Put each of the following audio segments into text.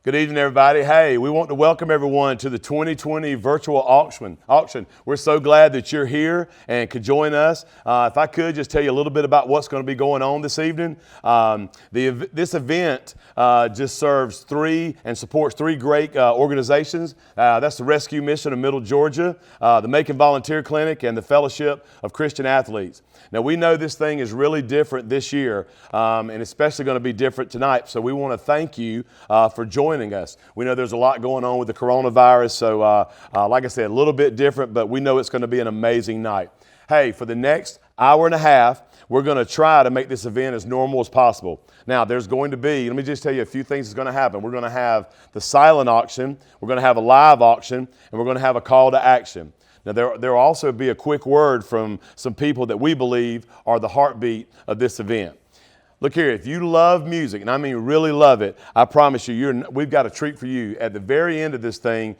Good evening, everybody. Hey, we want to welcome everyone to the 2020 virtual auction. We're so glad that you're here and could join us. If I could just tell you a little bit about what's going to be going on this evening. This event just serves three and supports three great organizations. That's the Rescue Mission of Middle Georgia, the Macon Volunteer Clinic, and the Fellowship of Christian Athletes. Now, we know this thing is really different this year, and especially going to be different tonight. So we want to thank you for joining us. We know there's a lot going on with the coronavirus, so like I said, a little bit different, but we know it's going to be an amazing night. Hey, for the next hour and a half, we're going to try to make this event as normal as possible. Now, there's going to be, let me just tell you a few things that's going to happen. We're going to have the silent auction, we're going to have a live auction, and we're going to have a call to action. Now, there will also be a quick word from some people that we believe are the heartbeat of this event. Look here, if you love music, and I mean really love it, I promise you, we've got a treat for you. At the very end of this thing,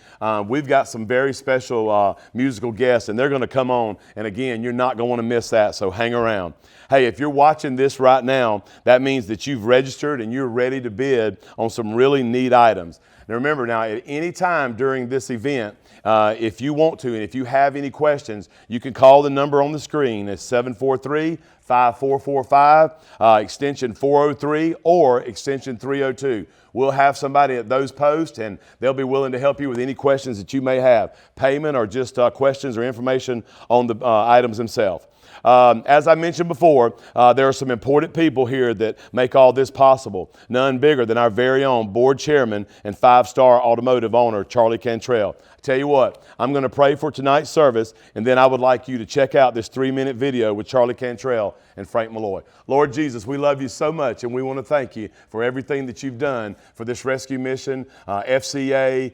we've got some very special musical guests, and they're going to come on. And again, you're not going to want to miss that, so hang around. Hey, if you're watching this right now, that means that you've registered and you're ready to bid on some really neat items. Now remember, at any time during this event, if you want to and if you have any questions, you can call the number on the screen. It's 743-5445, extension 403 or extension 302. We'll have somebody at those posts, and they'll be willing to help you with any questions that you may have, payment or just questions or information on the items themselves. As I mentioned before, there are some important people here that make all this possible. None bigger than our very own board chairman and five-star automotive owner, Charlie Cantrell. Tell you what, I'm going to pray for tonight's service, and then I would like you to check out this 3-minute video with Charlie Cantrell and Frank Malloy. Lord Jesus, we love you so much, and we want to thank you for everything that you've done for this rescue mission, FCA,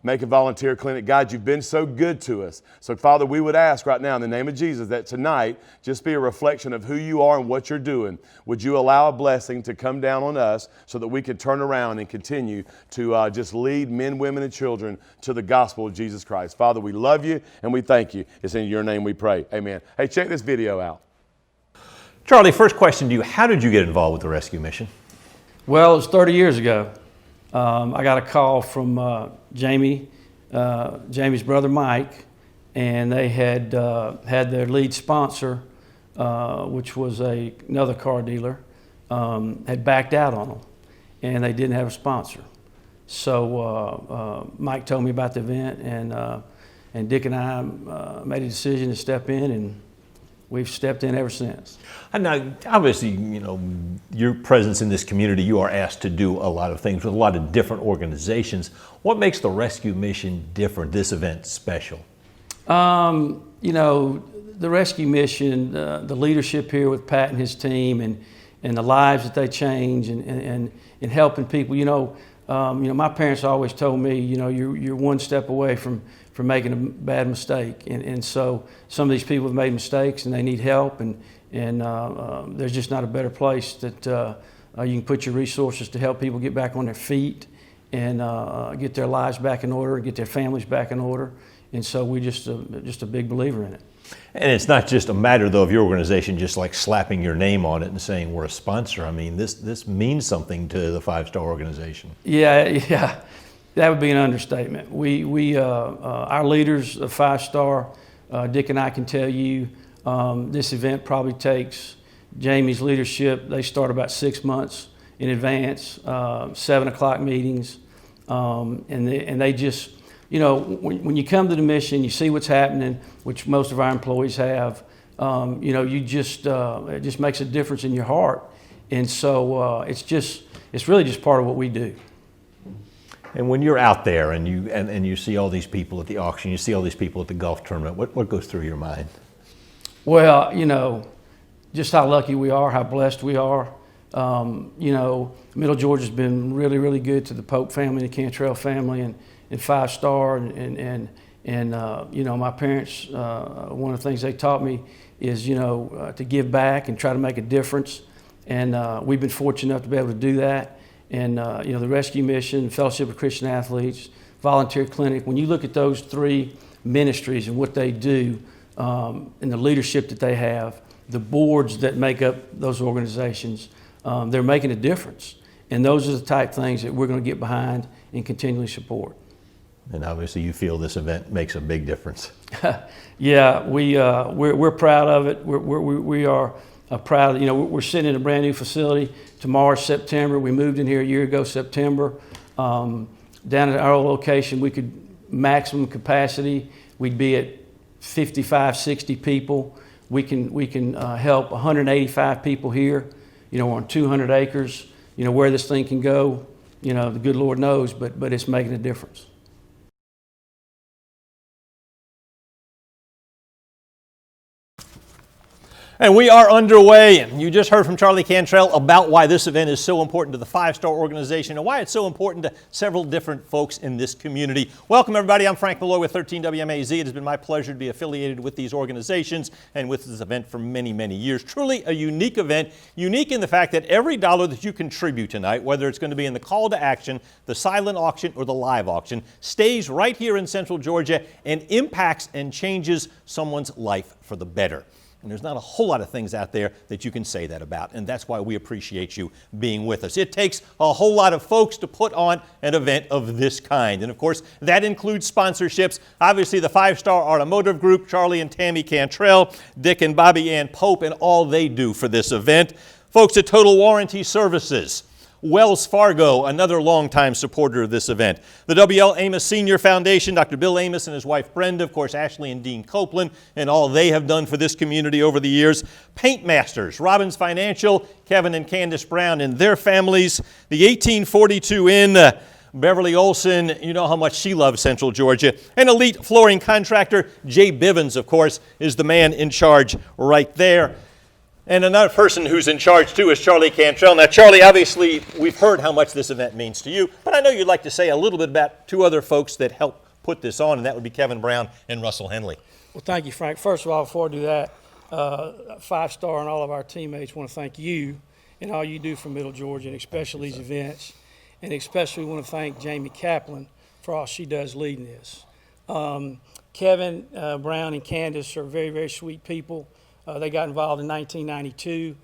Macon Volunteer Clinic. God, you've been so good to us. So, Father, we would ask right now in the name of Jesus that tonight just be a reflection of who you are and what you're doing. Would you allow a blessing to come down on us so that we could turn around and continue to just lead men, women, and children to the gospel of Jesus Christ. Father, we love you and we thank you. It's in your name we pray. Amen. Hey, check this video out. Charlie, first question to you. How did you get involved with the rescue mission? Well, it was 30 years ago. I got a call from Jamie's brother Mike, and they had their lead sponsor, which was another car dealer, had backed out on them, and they didn't have a sponsor. So Mike told me about the event, and Dick and I made a decision to step in, and we've stepped in ever since. And now, obviously, your presence in this community, you are asked to do a lot of things with a lot of different organizations. What makes the rescue mission different, this event special? The rescue mission, the leadership here with Pat and his team, and the lives that they change, and helping people. My parents always told me, you're one step away from making a bad mistake, and so some of these people have made mistakes and they need help, and there's just not a better place that you can put your resources to help people get back on their feet and get their lives back in order, get their families back in order, and so we're just a big believer in it. And it's not just a matter, though, of your organization just like slapping your name on it and saying we're a sponsor. I mean, this means something to the five-star organization. Yeah, that would be an understatement. Our leaders of Five-Star, Dick and I can tell you, this event probably takes Jamie's leadership. They start about 6 months in advance, 7 o'clock meetings, and they just. When you come to the mission, you see what's happening, which most of our employees have. It just makes a difference in your heart, and so it's really just part of what we do. And when you're out there and you see all these people at the auction, you see all these people at the golf tournament, what goes through your mind? Well, just how lucky we are, how blessed we are. Middle Georgia's been really, really good to the Pope family, the Cantrell family, and Five-Star, and my parents, one of the things they taught me is, to give back and try to make a difference. And we've been fortunate enough to be able to do that. And, the Rescue Mission, Fellowship of Christian Athletes, Volunteer Clinic, when you look at those three ministries and what they do, and the leadership that they have, the boards that make up those organizations, they're making a difference. And those are the type things that we're going to get behind and continually support. And obviously you feel this event makes a big difference. Yeah, we're proud of it. We are proud. You know, we're sitting in a brand new facility. Tomorrow's September. We moved in here a year ago, September. Down at our old location, we could maximum capacity. We'd be at 55, 60 people. We can help 185 people here. You know, on 200 acres. You know, where this thing can go, you know, the good Lord knows, but it's making a difference. And we are underway, and you just heard from Charlie Cantrell about why this event is so important to the Five Star organization and why it's so important to several different folks in this community. Welcome, everybody. I'm Frank Malloy with 13 WMAZ. It has been my pleasure to be affiliated with these organizations and with this event for many, many years. Truly a unique event, unique in the fact that every dollar that you contribute tonight, whether it's going to be in the call to action, the silent auction, or the live auction, stays right here in Central Georgia and impacts and changes someone's life for the better. And there's not a whole lot of things out there that you can say that about, and that's why we appreciate you being with us. It takes a whole lot of folks to put on an event of this kind, and of course, that includes sponsorships. Obviously, the Five Star Automotive Group, Charlie and Tammy Cantrell, Dick and Bobby Ann Pope, and all they do for this event. Folks at Total Warranty Services, Wells Fargo, another longtime supporter of this event. The W.L. Amos Senior Foundation, Dr. Bill Amos and his wife Brenda, of course, Ashley and Dean Copeland, and all they have done for this community over the years. Paint Masters, Robbins Financial, Kevin and Candace Brown and their families. The 1842 Inn, Beverly Olson, you know how much she loves Central Georgia. And Elite Flooring Contractor, Jay Bivens, of course, is the man in charge right there. And another person who's in charge, too, is Charlie Cantrell. Now, Charlie, obviously, we've heard how much this event means to you, but I know you'd like to say a little bit about two other folks that helped put this on, and that would be Kevin Brown and Russell Henley. Well, thank you, Frank. First of all, before I do that, Five Star and all of our teammates want to thank you and all you do for Middle Georgia, and especially these events. And especially want to thank Jamie Kaplan for all she does leading this. Kevin Brown and Candace are very, very sweet people. They got involved in 1992.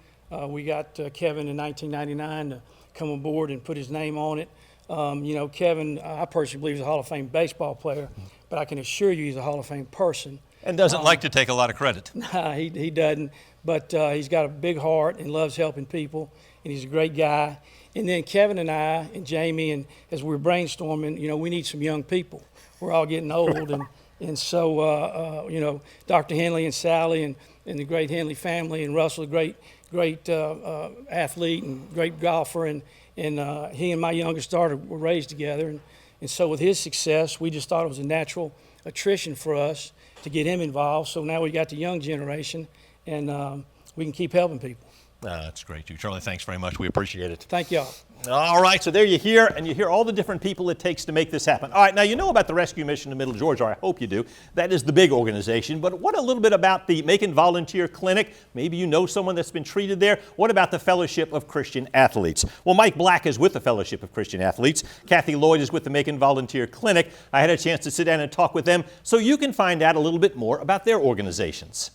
We got Kevin in 1999 to come aboard and put his name on it. You know, Kevin, I personally believe, is a Hall of Fame baseball player, but I can assure you he's a Hall of Fame person. And doesn't like to take a lot of credit. Nah, he doesn't, but he's got a big heart and loves helping people, and he's a great guy. And then Kevin and I and Jamie, and as we're brainstorming, you know, we need some young people. We're all getting old, and so, you know, Dr. Henley and Sally and the great Henley family, and Russell, a great athlete and great golfer, and he and my youngest daughter were raised together, and so with his success, we just thought it was a natural attrition for us to get him involved. So now we got the young generation, and we can keep helping people. That's great, too. Charlie, thanks very much. We appreciate it. Thank y'all. All right, so there you hear all the different people it takes to make this happen. All right, now you know about the Rescue Mission of Middle Georgia, or I hope you do. That is the big organization, but what a little bit about the Macon Volunteer Clinic? Maybe you know someone that's been treated there. What about the Fellowship of Christian Athletes? Well, Mike Black is with the Fellowship of Christian Athletes. Kathy Lloyd is with the Macon Volunteer Clinic. I had a chance to sit down and talk with them so you can find out a little bit more about their organizations.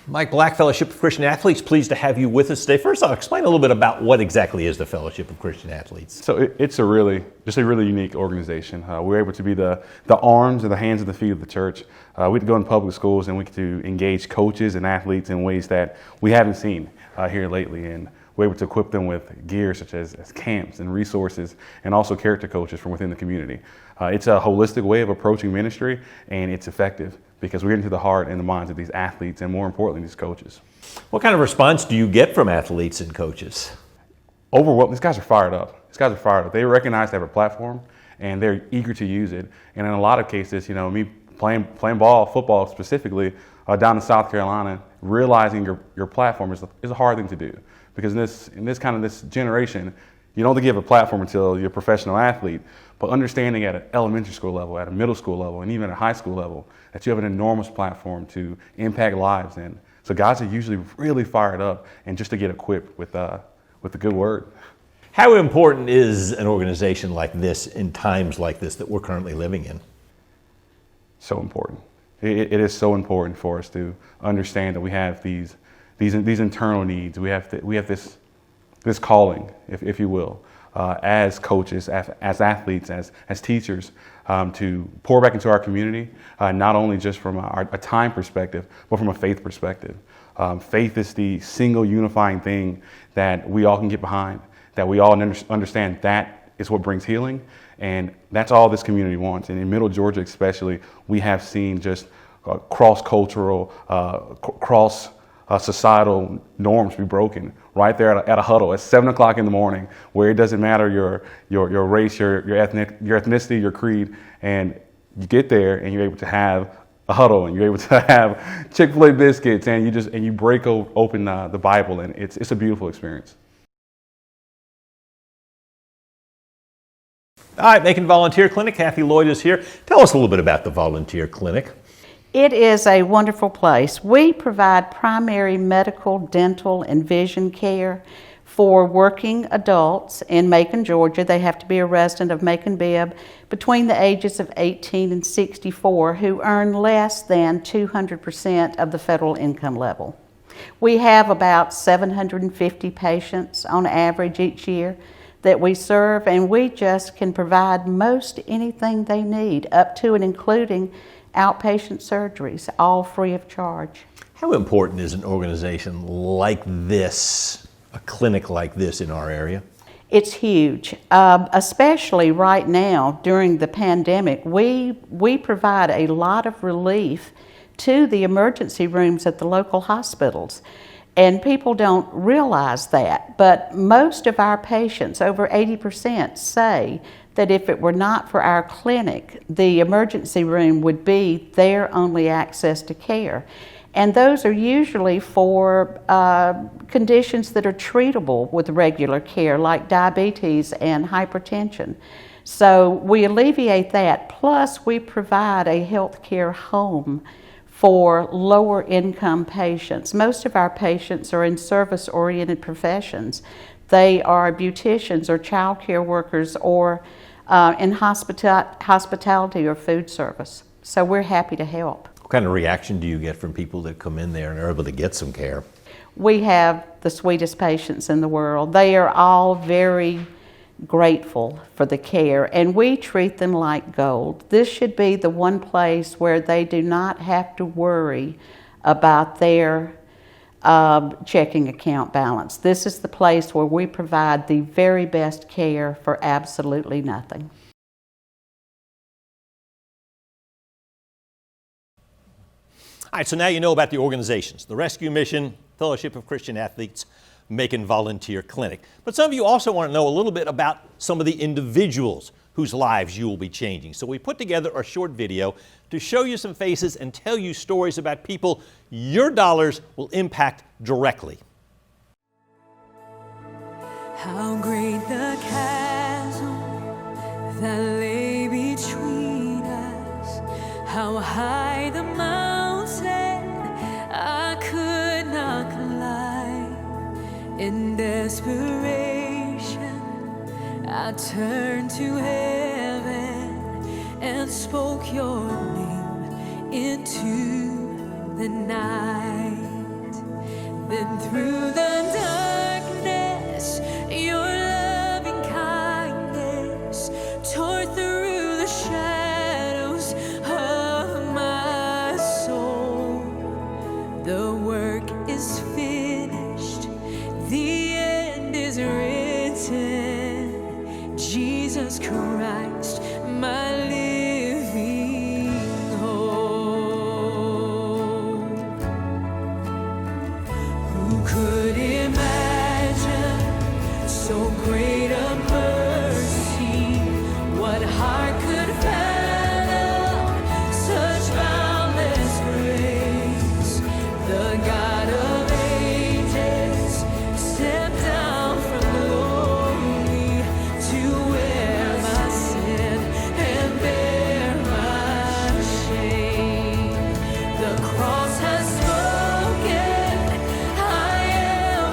Mike Black, Fellowship of Christian Athletes, pleased to have you with us today. First off, explain a little bit about what exactly is the Fellowship of Christian Athletes. So it's a really unique organization. We're able to be the arms and the hands and the feet of the church. We can go in public schools and we get to engage coaches and athletes in ways that we haven't seen here lately. And we're able to equip them with gear such as camps and resources, and also character coaches from within the community. It's a holistic way of approaching ministry, and it's effective because we're into the heart and the minds of these athletes, and more importantly, these coaches. What kind of response do you get from athletes and coaches? Overwhelming. These guys are fired up. They recognize they have a platform, and they're eager to use it. And in a lot of cases, you know, me playing ball, football specifically, down in South Carolina, realizing your platform is a hard thing to do. Because in this generation, you don't give a platform until you're a professional athlete. But understanding at an elementary school level, at a middle school level, and even at a high school level, that you have an enormous platform to impact lives in. So guys are usually really fired up, and just to get equipped with the good word. How important is an organization like this in times like this that we're currently living in? So important. It is so important for us to understand that we have these internal needs. We have calling, if you will, as coaches, as athletes, as teachers, to pour back into our community, not only just from a time perspective, but from a faith perspective. Faith is the single unifying thing that we all can get behind, that we all understand that is what brings healing, and that's all this community wants. And in Middle Georgia especially, we have seen just cross-cultural, societal norms be broken right there at a huddle at 7 o'clock in the morning, where it doesn't matter your race, your ethnicity, your creed, and you get there and you're able to have a huddle and you're able to have Chick-fil-A biscuits and you break open the Bible, and it's a beautiful experience. All right, Macon Volunteer Clinic. Kathy Lloyd is here. Tell us a little bit about the Volunteer Clinic. It is a wonderful place. We provide primary medical, dental, and vision care for working adults in Macon, Georgia. They have to be a resident of Macon-Bibb between the ages of 18 and 64 who earn less than 200% of the federal income level. We have about 750 patients on average each year that we serve, and we just can provide most anything they need, up to and including outpatient surgeries, all free of charge. How important is an organization like this, a clinic like this in our area? It's huge, especially right now during the pandemic. We provide a lot of relief to the emergency rooms at the local hospitals. And people don't realize that, but most of our patients, over 80%, say that if it were not for our clinic, the emergency room would be their only access to care. And those are usually for conditions that are treatable with regular care, like diabetes and hypertension. So we alleviate that, plus we provide a health care home for lower income patients. Most of our patients are in service-oriented professions. They are beauticians or child care workers or in hospitality or food service. So we're happy to help. What kind of reaction do you get from people that come in there and are able to get some care? We have the sweetest patients in the world. They are all very grateful for the care, and we treat them like gold. This should be the one place where they do not have to worry about their checking account balance. This is the place where we provide the very best care for absolutely nothing. All right, so now you know about the organizations, the Rescue Mission, Fellowship of Christian Athletes, Macon Volunteer Clinic. But some of you also want to know a little bit about some of the individuals whose lives you will be changing. So we put together a short video to show you some faces and tell you stories about people your dollars will impact directly. How great the chasm that lay between us, how high the mountain I could not climb. In desperation, I turned to heaven and spoke your name into the night. Then through the darkness, your loving kindness tore through the shadows of my soul. The work is finished, the end is written. Jesus Christ, my living hope. Who could imagine so great a mercy? What heart could fathom such boundless grace? The God of ages stepped down from glory to wear my sin and bear my shame. The cross has spoken, I am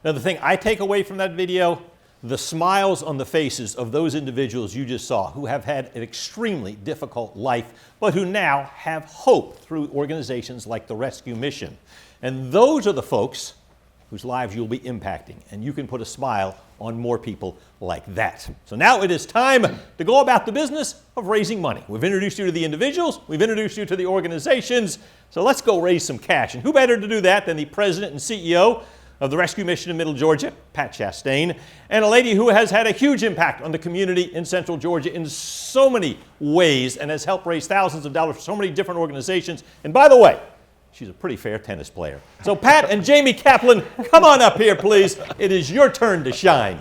Now, the thing I take away from that video, the smiles on the faces of those individuals you just saw who have had an extremely difficult life, but who now have hope through organizations like the Rescue Mission. And those are the folks whose lives you'll be impacting, and you can put a smile on more people like that. So now it is time to go about the business of raising money. We've introduced you to the individuals, we've introduced you to the organizations, so let's go raise some cash. And who better to do that than the president and CEO of the Rescue Mission in Middle Georgia, Pat Chastain, and a lady who has had a huge impact on the community in Central Georgia in so many ways and has helped raise thousands of dollars for so many different organizations. And by the way, she's a pretty fair tennis player. So Pat and Jamie Kaplan, come on up here, please. It is your turn to shine.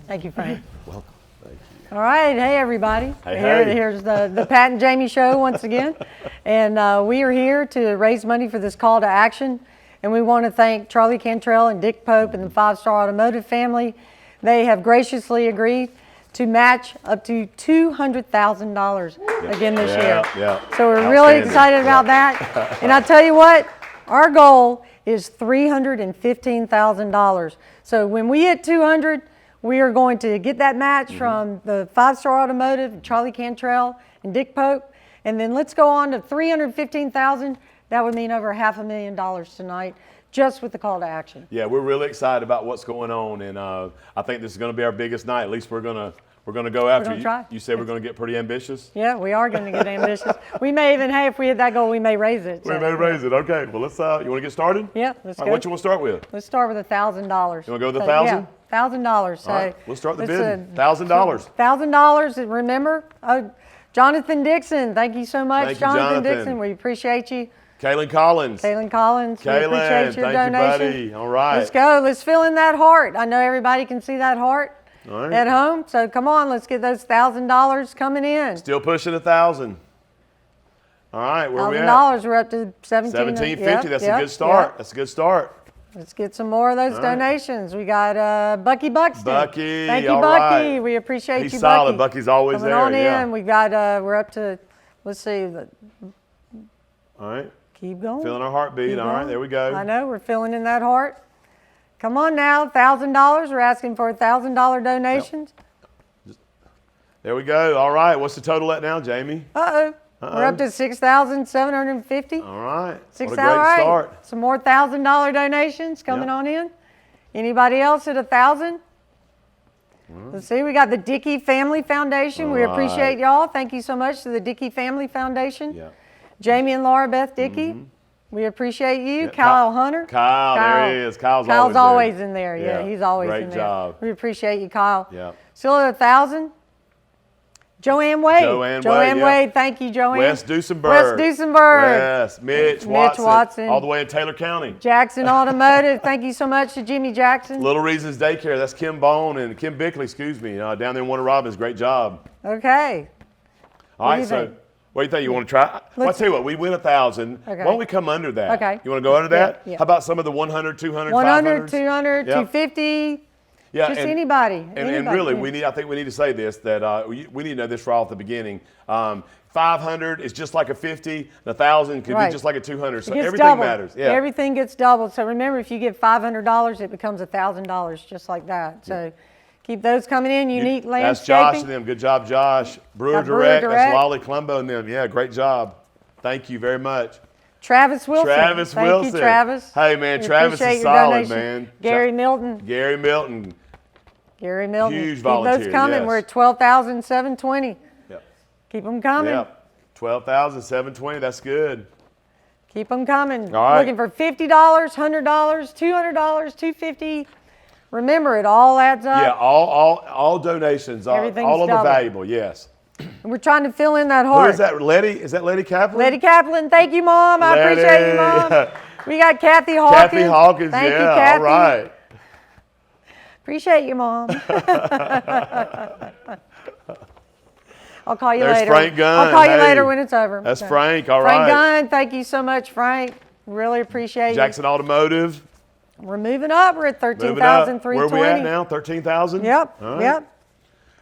Thank you, Frank. Welcome. Thank you. All right. Hey, everybody. Here's the Pat and Jamie show once again. And we are here to raise money for this call to action. And we want to thank Charlie Cantrell and Dick Pope and the Five Star Automotive family. They have graciously agreed to match up to $200,000 again this year. So we're really excited about that. And I tell you what, our goal is $315,000. So when we hit 200, we are going to get that match from the Five Star Automotive, Charlie Cantrell, and Dick Pope. And then let's go on to $315,000. That would mean over $500,000 tonight, just with the call to action. Yeah, we're really excited about what's going on, and I think this is going to be our biggest night. At least we're gonna go after you. Try. You said we're going to get pretty ambitious. Yeah, we are going to get ambitious. We may even, hey, if we hit that goal, we may raise it. We may raise it. Okay. Well, let's. You want to get started? Yeah, let's All go. right, what you want to start with? Let's start with $1,000. You want to go with 1,000? Yeah, $1,000. So All right, we'll start the let's, bidding. $1,000. $1,000. And remember, Jonathan Dixon. Thank you so much, Thank you, Jonathan. Dixon. We appreciate you. Kaylin Collins. Kaylin Collins. We Kaylin, appreciate your thank donation. you, buddy. All right. Let's go. Let's fill in that heart. I know everybody can see that heart All right. at home. So come on, let's get those $1,000 coming in. Still pushing 1,000. All right, where we at? $1,000. We're up to 1750. That's a good start. That's a good start. Let's get some more of those All right. donations. We got Bucky Buxton. Bucky, Thank you, all Bucky. right. We appreciate He's you, solid. Bucky. Bucky's always Coming there, on yeah. in. We got, we're up to, let's see, All right. keep going. Feeling our heartbeat. Keep All right, going. there we go. I know, we're filling in that heart. Come on now, $1,000. We're asking for $1,000 donations. There we go. All right. What's the total at now, Jamie? Uh-oh. We're up to $6,750. All right. What a great All right. start. Some more $1,000 donations coming Yep. on in. Anybody else at 1,000? Let's see, we got the Dickey Family Foundation. We All appreciate right. y'all. Thank you so much to the Dickey Family Foundation. Yeah. Jamie and Laura Beth Dickey. We appreciate you. Yeah, Kyle Hunter. Kyle, there he is. Kyle's always in there. Yeah, he's always Great in there. job. We appreciate you, Kyle. Yeah. Still at 1,000. Joanne Wade. Joanne Wade, yeah. Wade. Thank you, Joanne. Wes Duesenberg. Wes Duesenberg. Yes. Mitch Mitch Watson. All the way in Taylor County. Jackson Automotive. Thank you so much to Jimmy Jackson. Little Reasons Daycare. That's Kim Bone and Kim Bickley, down there in Warner Robins. Great job. Okay. All What right, do you so think? what do you think? You want to try? Well, I'll tell you what, we win 1,000. Okay. Why don't we come under that? Okay. You want to go under that? Yeah. How about some of the 100, 200, 100, 500s? 200, Yep. 250. Yeah, Just and- anybody. And anybody, really, yeah. I think we need to say this, that we need to know this right off the beginning. 500 is just like a 50. 1,000 could Right. be just like a 200. So It gets everything doubled. matters. Yeah. Everything gets doubled. So remember, if you give $500, it becomes $1,000, just like that. So keep those coming in. Unique That's Josh Landscaping. and them. Good job, Josh. Brewer Got Brewer Direct. Direct. That's Lolly Columbo and them. Yeah, great job. Thank you very much. Travis Wilson. Travis Thank Wilson. you, Travis. Hey, man, We Travis appreciate is your solid, donation. man. Gary Milton. Gary Milton. Gary Milton. Huge Keep volunteer, those coming. yes. We're at 12,720. Yep. Keep them coming. Yep. 12,720. That's good. Keep them coming. All right. Looking for $50, $100, $200, $250. Remember, it all adds up. Yeah, all donations, all Everything's of them are double. valuable, yes. And we're trying to fill in that Who heart. is that, Letty? Is that Letty Kaplan? Letty Kaplan, thank you, Mom. I Letty. appreciate you, Mom. We got Kathy Hawkins. Kathy Hawkins, Thank yeah, you, Kathy. all right. Appreciate you, Mom. I'll call you There's later. Frank Gunn. I'll call you Hey. later when it's over. That's So, Frank, all Frank right. Gunn, thank you so much, Frank. Really appreciate Jackson Automotive, you. We're moving up. We're at moving up. Where 13,320. we at now? 13,000? Yep, All right. yep.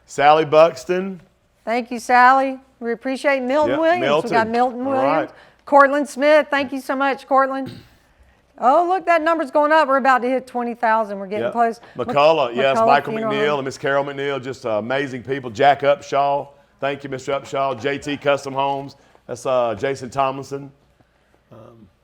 Sally Buxton. Thank you, Sally. We appreciate Milton Yep, Williams. Milton. We got Milton All Williams. right. Cortland Smith, thank you so much, Cortland. Oh, look, that number's going up. We're about to hit 20,000. We're getting Yep. close. McCullough, yes, McCullough Michael Funeral McNeil Home. and Miss Carol McNeil, just amazing people. Jack Upshaw, thank you, Mr. Upshaw. JT Custom Homes, that's Jason Tomlinson.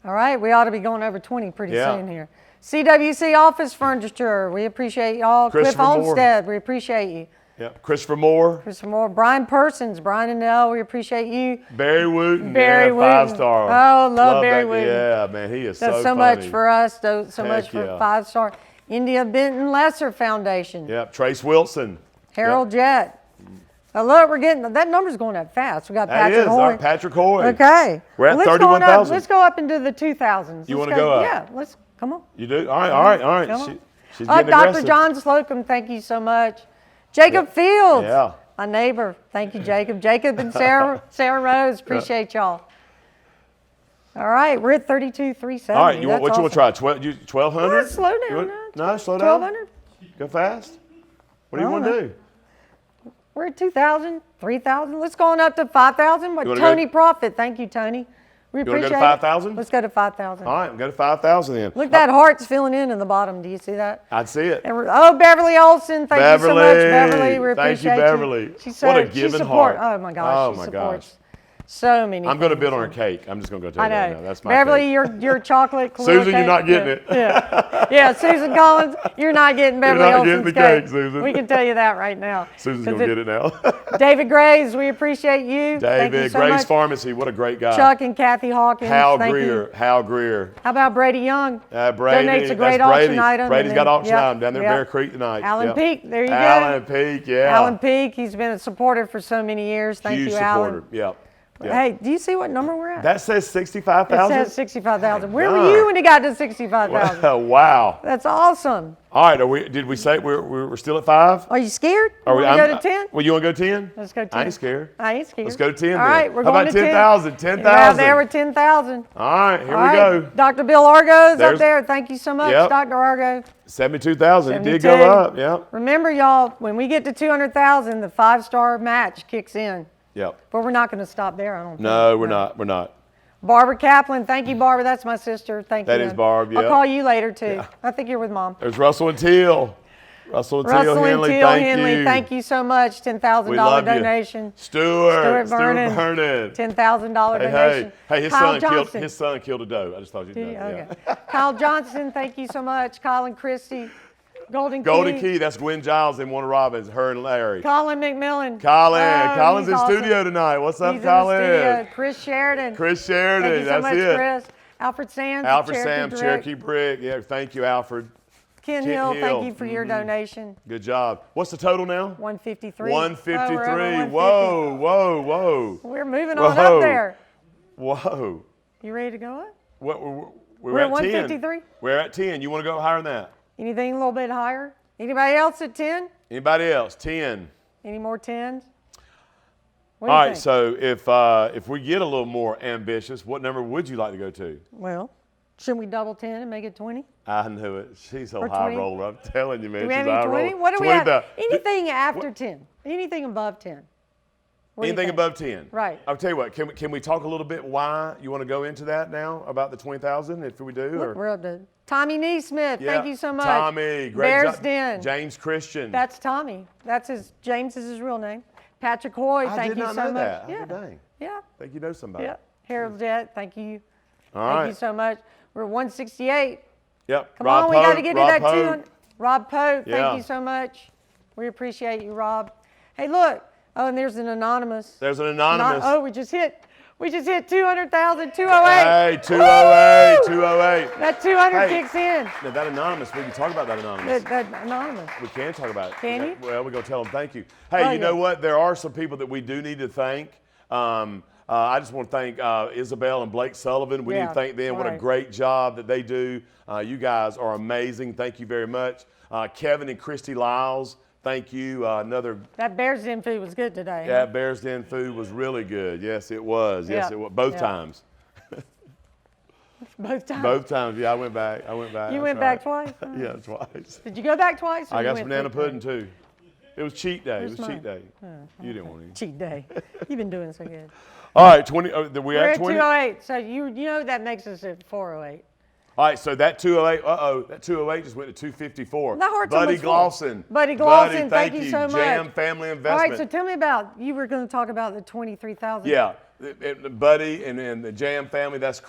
All right, we ought to be going over 20 pretty Yeah. soon here. CWC Office Furniture, we appreciate y'all. Cliff Christopher Moore. Homestead, we appreciate you. Yep. Christopher Moore, Christopher Moore, Brian Persons, Brian and Nell, we appreciate you. Barry Wooten, Barry yeah, Wooten. 5-star. Oh, love Barry that. Wooten. Yeah, man, he is Does so so funny. much for us, so much Heck for yeah. 5-star. India Benton Lesser Foundation, Yep. Trace Wilson. Harold Jett. Oh, look, we're getting, that number's going up fast. We got That Patrick is Hoy. our Patrick Hoy. Okay. We're at Let's go on up- 31,000. Let's go up into the 2000s. You Let's wanna go up? Yeah, let's, come on. You do? All right, all right, all right. Come on. She's getting Dr. aggressive. John Slocum, thank you so much. Jacob Fields, Yeah. my neighbor. Thank you, Jacob. Jacob and Sarah Rose, appreciate y'all. All right, we're at 32,370. All right, you want, what you want to try? 1,200? Well, slow down, You want- no. No, slow down. 1,200? Go fast. What do you I want don't to know. do? We're at 2,000, 3,000. Let's go on up to 5,000. What wanna Tony go- Profit, thank you, Tony. We wanna go to appreciate it. 5,000? Let's go to 5,000. All right, go to 5,000 then. Look, that heart's filling in the bottom. Do you see that? I'd see it. Oh, Beverly Olson, thank you so much, Beverly. We Thank you, appreciate Beverly. She's What a she giving support- heart. Oh my gosh, Oh, she my supports so many. I'm going to things. bid on her cake. I'm just going to go tell I you that know. now. That's my Beverly, cake. your chocolate. Kahlua Susan, you're cake. not getting Yeah, it. Yeah, yeah. Susan Collins, you're not getting Beverly not Olson's getting the cake, Susan. We can tell you that right now. Susan's 'Cause going to get it now. David Graves, we appreciate you. Thank you David, so Grace much. Pharmacy, what a great guy. Chuck and Kathy Hawkins. Hal thank Greer. You. Hal Greer. How about Brady Young? Brady, Donates a great that's Brady. auction item. Brady's and got then- auction yep, item down there in yep. Bear Creek tonight. Alan Yep. Peak, there you go. Alan Peak, yeah. Alan Peak, he's been a supporter for so many years. Thank Huge you, supporter. Alan. Yep. Yep. Hey, do you see what number we're at? That says It 65,000? says 65,000. Where God. were you when it got to 65,000? Wow. That's awesome. All right, did we say we're still at 5? Are you scared? Are Want we, to go to 10? Well, you want to go 10? Let's go 10. I ain't scared. I ain't scared. Let's go to 10 All then. right, we're How going about to 10,000? 10. 10,000. Well, there we're 10,000. All right, here All we right, go. Dr. Bill Argo's There's- up there. Thank you so much, Yep. Dr. Argo. 72,000. It did 72. go up. Yep. Remember, y'all, when we get to 200,000, the 5-star match kicks in. Yep. But we're not going to stop there, I don't think. No, we're not. We're not. Barbara Kaplan, thank you, Barbara. That's my sister. Thank you. That is Barb, I'll yep. call you later too. I think you're with Mom. There's Russell and Teal. Russell and Teal Russell and Henley, Teal thank Henley, you. thank you so much. $10,000 We love you. donation. Stuart Vernon. Vernon. $10,000 Hey, donation. hey, his Kyle son Johnson. his son killed a doe. I just thought you'd know. Okay. Yeah. Kyle Johnson, thank you so much. Colin Christie, Golden Key. Golden Key, that's Gwen Giles and Warner Robbins, her and Larry. Colin McMillan. Colin's he's in awesome. studio tonight. What's up, He's in the Colin? studio. Chris Sheridan. Chris Sheridan, Thank you so that's much, it. Chris. Alfred Sands. Alfred Cherokee Sam, Brick. Cherokee Brick. Yeah, thank you, Alfred. Ken Kent Hill, Hill. thank you for your donation. Good job. What's the total now? 153. 153. Oh, we're over 150. Whoa, whoa, whoa. We're moving on Whoa. up there. Whoa. You ready to go up? What, We're at at 10. 153? We're at 10. You want to go higher than that? Anything a little bit higher? Anybody else at 10? Anybody else? 10. Any more 10s? What All do you right, think? so if we get a little more ambitious, what number would you like to go to? Well, shouldn't we double 10 and make it 20? I knew it. She's a Or high 20. roller. I'm telling you, man. Do we she's have a high any 20? roller. What do we 20 have? the- Anything after 10? Anything above 10? What do you Anything think? above 10. Right. I'll tell you what, can we talk a little bit why you want to go into that now about the 20,000 if we do? Look, we're up to Tommy Neesmith. Yeah. Thank you so much. Tommy, great Bears job. Den. James Christian. That's Tommy. James is his real name. Patrick Hoy, I thank did you not so know much. that. Yeah. Dang. Yeah. Think you know somebody. Yeah. Harold Jett, thank you. All Thank right. you so much. We're 168. Yep. Come Rob on, we got to Pope, get to Rob that Pope. 200. Rob Pope, Yeah. thank you so much. We appreciate you, Rob. Hey, look. Oh, and there's an anonymous. There's an anonymous. Oh, we just hit 200,000, 208. Hey, 208, 208. That 200 Hey. kicks in. Now, that anonymous, we can talk about that anonymous. That anonymous. We can talk about it. Can you? Well, we're going to tell them thank you. Hey, Oh, you know yeah. what? There are some people that we do need to thank. I just want to thank Isabel and Blake Sullivan. We need Yeah, to thank them. What a right. great job that they do. You guys are amazing. Thank you very much. Kevin and Christy Lyles, thank you. Another That Bears Den food was good today. yeah, Bears Den food was really good. Yes, it was. Yes, Yeah, it was. Both yeah. times. Both times. Both times. Yeah, I went back. You That's went right. back twice? Yeah, twice. Did you go back twice? or I you got went some banana three pudding too. It was cheat day. Where's it was cheat mine? day. You didn't want any. Cheat day. You've been doing so good. All right, 20. We're We're at at 20. 208. So you know that makes us at 408. All right, so that 208, that 208 just went to 254. That heart's Buddy almost full. Glosson. Buddy Glosson, thank you you so much. Jam Family All Investment. right, so tell me about, you were going to talk about the 23,000. Yeah, Buddy and the Jam family. That's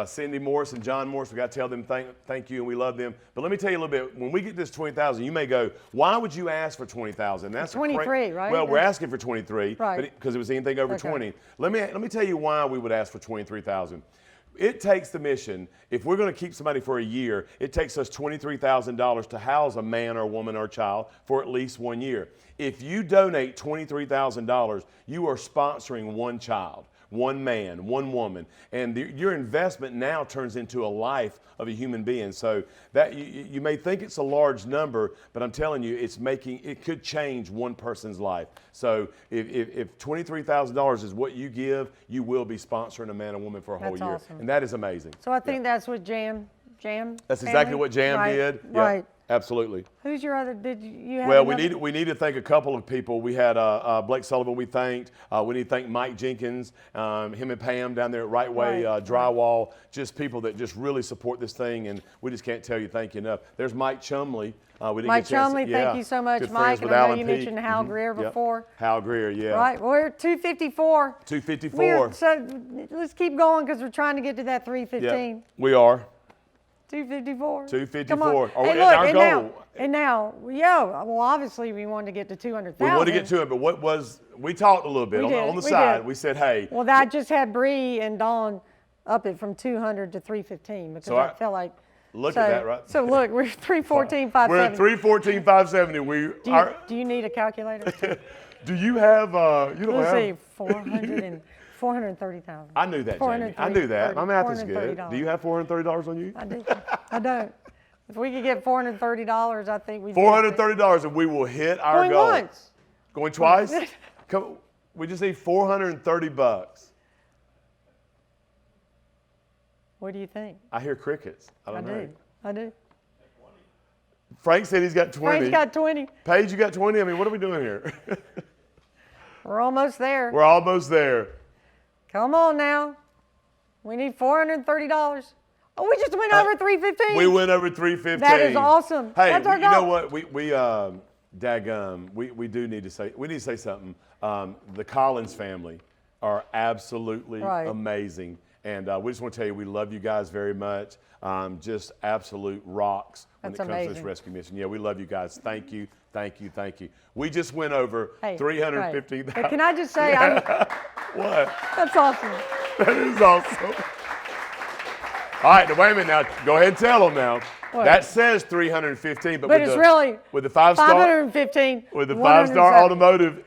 Cindy Morris and John Morris. We got to tell them thank you, and we love them. But let me tell you a little bit. When we get this 20,000, you may go, why would you ask for 20,000? That's 23, right? Well, we're asking for 23, right? Because it was anything over Okay. 20. Let me tell you why we would ask for 23,000. It takes the mission, if we're going to keep somebody for a year, it takes us $23,000 to house a man or woman or child for at least 1 year. If you donate $23,000, you are sponsoring one child, one man, one woman, and your investment now turns into a life of a human being. So that you may think it's a large number, but I'm telling you, it could change one person's life. So if $23,000 is what you give, you will be sponsoring a man or woman for a whole That's year, awesome. and that is amazing. So I think that's what Jam. That's exactly what Jam right. did. Yep, Right. absolutely. Who's your other? Did you have? Well, another? we need to thank a couple of people. We had Blake Sullivan. We thanked. We need to thank Mike Jenkins, him and Pam down there at Right Way Right. Drywall. Just people that just really support this thing, and we just can't tell you thank you enough. There's Mike Chumley. We didn't Mike get a chance to- Chumley, thank you so much, Good Mike. friends And with I know Alan you Peake. mentioned Hal Greer Yep. before. Hal Greer, yeah. Right, we're at 254. 254. So let's keep going because we're trying to get to that 315. Yep. We are. 254. 254. Come on. Oh, Hey, it's look, our and goal. now, yeah. Well, obviously we wanted to get to 200,000. We want to get to it, but we talked a little bit We on did, the we side. did. We said, hey. Well, that just had Bree and Dawn up it from 200 to 315 because So I felt like. Look so, at that, right? So look, we're 314, We're at 314, 570. Do you need a calculator? Do you have? You don't Let's have. see, 430,000. I knew that, Jamie. I knew that. My math is good. $430. Do you have $430 on you? I do. I don't. If we could get $430, I think we'd $430, and we will hit our Going goal. once. Going twice? Come, we just need $430. What do you think? I hear crickets. I don't know. I do. Frank said he's got 20. Frank's got 20. Paige, you got 20? I mean, what are we doing here? We're almost there. We're almost there. Come on now. We need $430. Oh, we just went over 315. We went over 315. That is awesome. Hey, That's our you know goal. what? We do need to say something. The Collins family are absolutely Right. amazing. And we just want to tell you, we love you guys very much. Just absolute rocks when That's it comes to this amazing. rescue mission. Yeah, we love you guys. Thank you, thank you, thank you. We just went over Hey, 350,000. right. But can I just say, What? that's awesome. That is awesome. All right, now wait a minute. Now go ahead and tell them now. What? That says 315, but But with it's the, really with the 5-star 515. with the 5-star 107. automotive.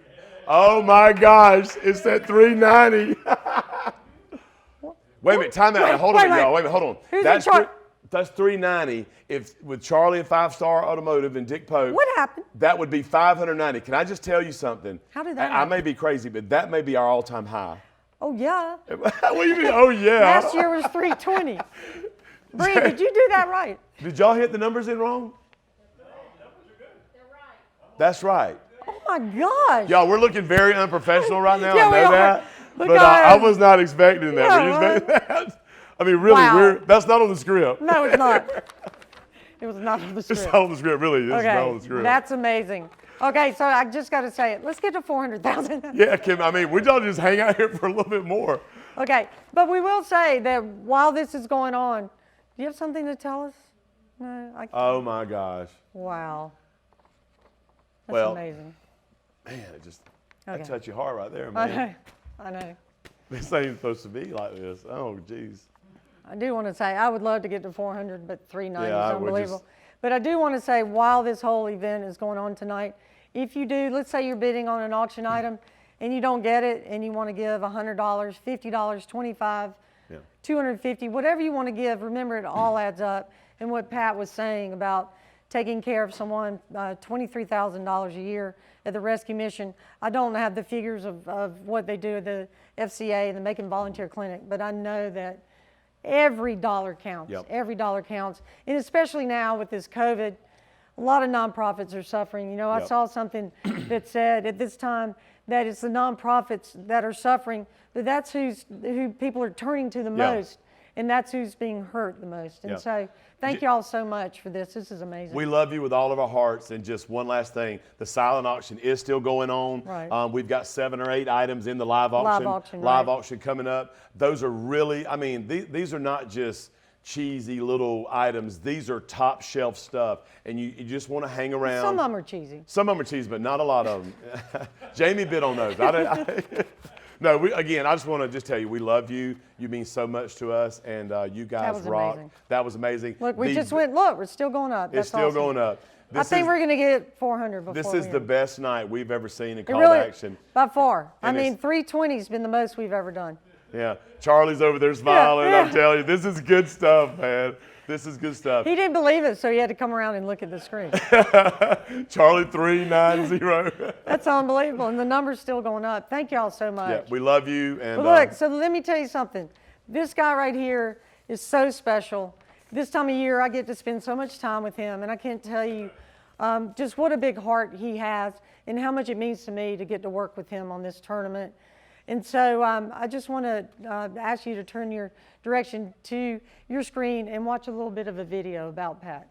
Oh my gosh, it's at 390. Wait a minute, time out. Now, hold on, wait. y'all. Wait a minute, hold on. Who's in that's charge? That's 390. If with Charlie and 5-star automotive and Dick Pope. What happened? That would be 590. Can I just tell you something? How did that I happen? may be crazy, but that may be our all-time high. Oh, yeah. What do you mean? Oh yeah. Last year was 320. Bree, did you do that right? Did y'all hit the numbers in wrong? That's right. Oh, my gosh. Y'all, we're looking very unprofessional right now. Yeah, I we know are. that. Look But at I us. was not expecting that. Yeah, Were you right. expecting that? I mean, really, Wow. that's not on the script. No, it's not. It was not on the It's script. not on the script, really. It's not on the Okay, script. that's amazing. Okay, so I just got to say it. Let's get to 400,000. Yeah, Kim, I mean, we all just hang out here for a little bit more. Okay, but we will say that while this is going on, do you have something to tell us? No, I can't. Oh my gosh. Wow. That's Well, amazing. Man, it just Okay. that touched your heart right there, I man. know. I know. This ain't supposed to be like this. Oh, geez. I do want to say I would love to get to 400, but 390 Yeah, is we're unbelievable. just- But I do want to say while this whole event is going on tonight, if you do, let's say you're bidding on an auction item and you don't get it and you want to give $100, $50, $25, Yeah. $250, whatever you want to give, remember it all adds up. And what Pat was saying about taking care of someone, $23,000 a year at the rescue mission. I don't have the figures of what they do at the FCA, the Macon Volunteer Clinic, but I know that every dollar counts. Yep. Every dollar counts. And especially now with this COVID, a lot of nonprofits are suffering. You know, I Yep. saw something that said at this time that it's the nonprofits that are suffering, but that's who people are turning to the Yeah. most. and that's who's being hurt the most. And Yeah. so thank you all so much for this. This is amazing. We love you with all of our hearts. And just one last thing, the silent auction is still going on. Right. We've got 7 or 8 items in the live auction. Live Live right. auction coming up. Those are really, I mean, these are not just cheesy little items. These are top shelf stuff. And you just want to hang around. Some of them are cheesy. Some of them are cheesy, but not a lot of them. Jamie bit on those. No, again, I just want to just tell you, we love you. You mean so much to us, and you guys was rock. amazing. That was amazing. Look, we just went, look, we're still going up. It's That's still awesome. going up. I think we're going to get 400 before This is we the end. best night we've ever seen in It call really, to action. by far. I And mean, it's- 320's been the most we've ever done. Yeah, Charlie's over there smiling. Yeah. I'm telling you, this is good stuff, man. This is good stuff. He didn't believe it, so he had to come around and look at the screen. Charlie 390. That's unbelievable, and the number's still going up. Thank y'all so much. Yeah, we love you. And But look, so let me tell you something. This guy right here is so special. This time of year, I get to spend so much time with him, and I can't tell you just what a big heart he has and how much it means to me to get to work with him on this tournament. And so I just want to ask you to turn your direction to your screen and watch a little bit of a video about Pat.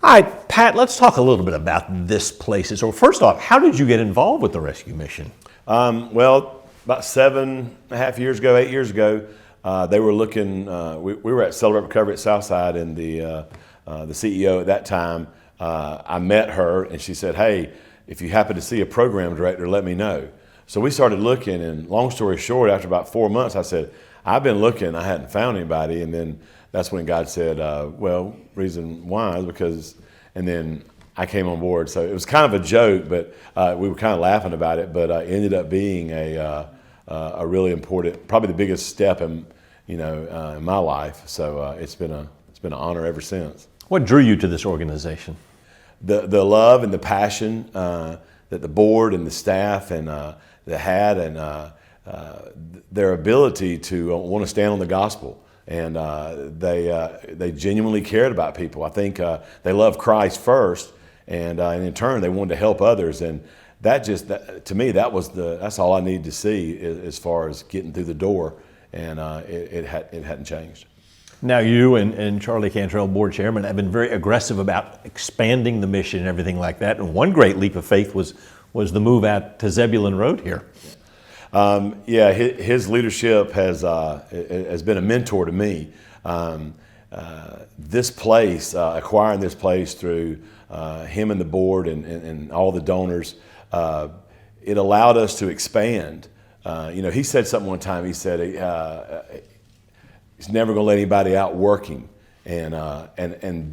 All right, Pat, let's talk a little bit about this place. So first off, how did you get involved with the rescue mission? Well, about 7.5 years ago, 8 years ago, they were looking. We were at Celebrate Recovery at Southside, and the CEO at that time, I met her, and she said, "Hey, if you happen to see a program director, let me know." So we started looking, and long story short, after about 4 months, I said, "I've been looking. I hadn't found anybody." And then that's when God said, "Well, reason why is because," and then I came on board. So it was kind of a joke, but we were kind of laughing about it. But it ended up being a really important, probably the biggest step in in my life. So it's been an honor ever since. What drew you to this organization? The love and the passion that the board and the staff and that had, and their ability to want to stand on the gospel. And they genuinely cared about people. I think they loved Christ first, and in turn they wanted to help others. And to me, that's all I needed to see as far as getting through the door. And it hadn't changed. Now, you and Charlie Cantrell, board chairman, have been very aggressive about expanding the mission and everything like that. And one great leap of faith was the move out to Zebulon Road here. His leadership has been a mentor to me. This place, acquiring this place through him and the board and all the donors, it allowed us to expand. He said something one time. He said he's never going to let anybody out working, and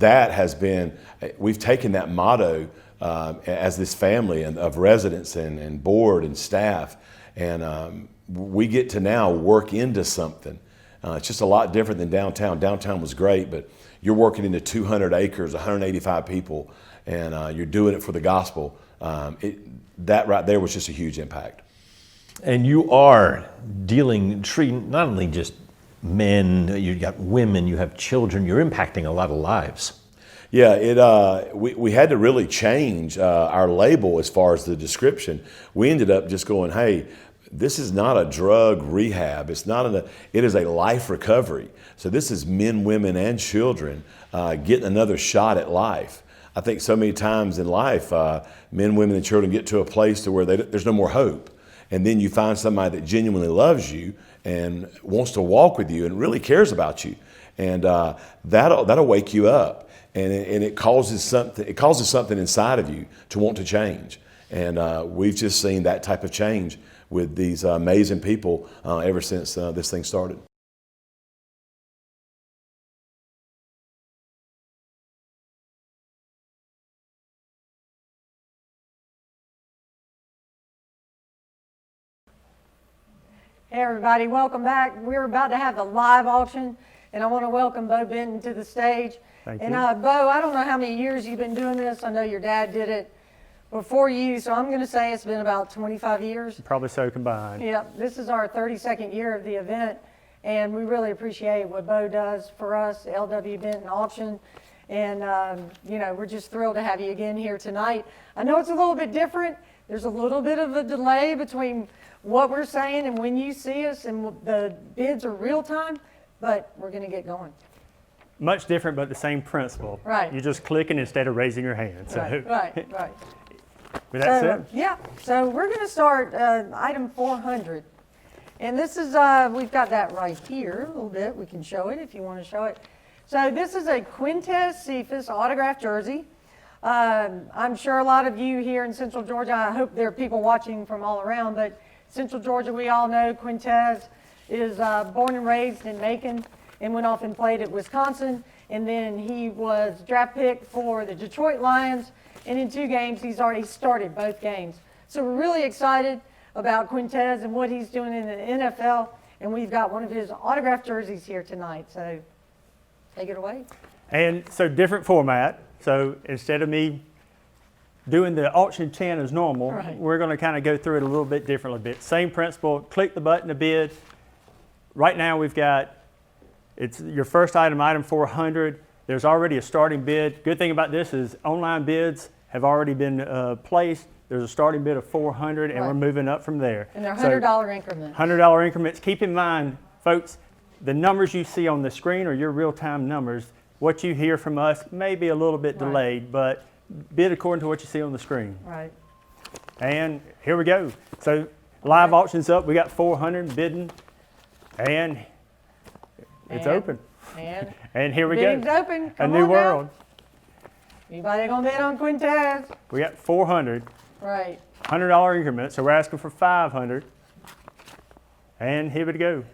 that has been. We've taken that motto as this family and of residents and board and staff. And we get to now work into something. It's just a lot different than downtown. Downtown was great, but you're working into 200 acres, 185 people, and you're doing it for the gospel. That right there was just a huge impact. And you are treating not only just men, you got women, you have children, you're impacting a lot of lives. Yeah, we had to really change our label as far as the description. We ended up just going, hey, this is not a drug rehab. It is a life recovery. So this is men, women, and children getting another shot at life. I think so many times in life, men, women, and children get to a place to where there's no more hope. And then you find somebody that genuinely loves you and wants to walk with you and really cares about you. And that'll wake you up. And it causes something inside of you to want to change. And we've just seen that type of change with these amazing people ever since this thing started. Hey everybody, welcome back. We're about to have the live auction, and I want to welcome Bo Benton to the stage. Thank and you. Bo, I don't know how many years you've been doing this. I know your dad did it before you, so I'm going to say it's been about 25 years. Probably so combined. Yep, this is our 32nd year of the event, and we really appreciate what Bo does for us, LW Benton Auction. And, we're just thrilled to have you again here tonight. I know it's a little bit different. There's a little bit of a delay between what we're saying and when you see us, and the bids are real time. but we're going to get going. Much different, but the same principle. Right. You're just clicking instead of raising your hand. So, Right. with that So, said, yeah, so we're going to start item 400. And this is, we've got that right here a little bit. We can show it if you want to show it. So this is a Quintez Cephas autographed jersey. I'm sure a lot of you here in Central Georgia, I hope there are people watching from all around, but Central Georgia, we all know Quintez is born and raised in Macon and went off and played at Wisconsin. And then he was draft pick for the Detroit Lions. And in 2 games, he's already started both games. So we're really excited about Quintez and what he's doing in the NFL. And we've got one of his autographed jerseys here tonight. So take it away. and so different format. So instead of me doing the auction 10 as normal, Right. we're going to kind of go through it a little bit differently. Same principle, click the button to bid. Right now we've got, it's your first item, item 400. There's already a starting bid. Good thing about this is online bids have already been placed. There's a starting bid of 400 and we're Right. moving up from there. And they're So, $100 increments. $100 increments. Keep in mind, folks, the numbers you see on the screen are your real-time numbers. What you hear from us may be a little bit Right. delayed, but bid according to what you see on the screen. Right. And here we go. So live auction's up. We got 400 bidding, and it's And- open. And And here we bidding's go. open. A Come new on down. world. Anybody gonna bid on Quintez? We got 400, Right. $100 increments. So we're asking for 500. And here we go.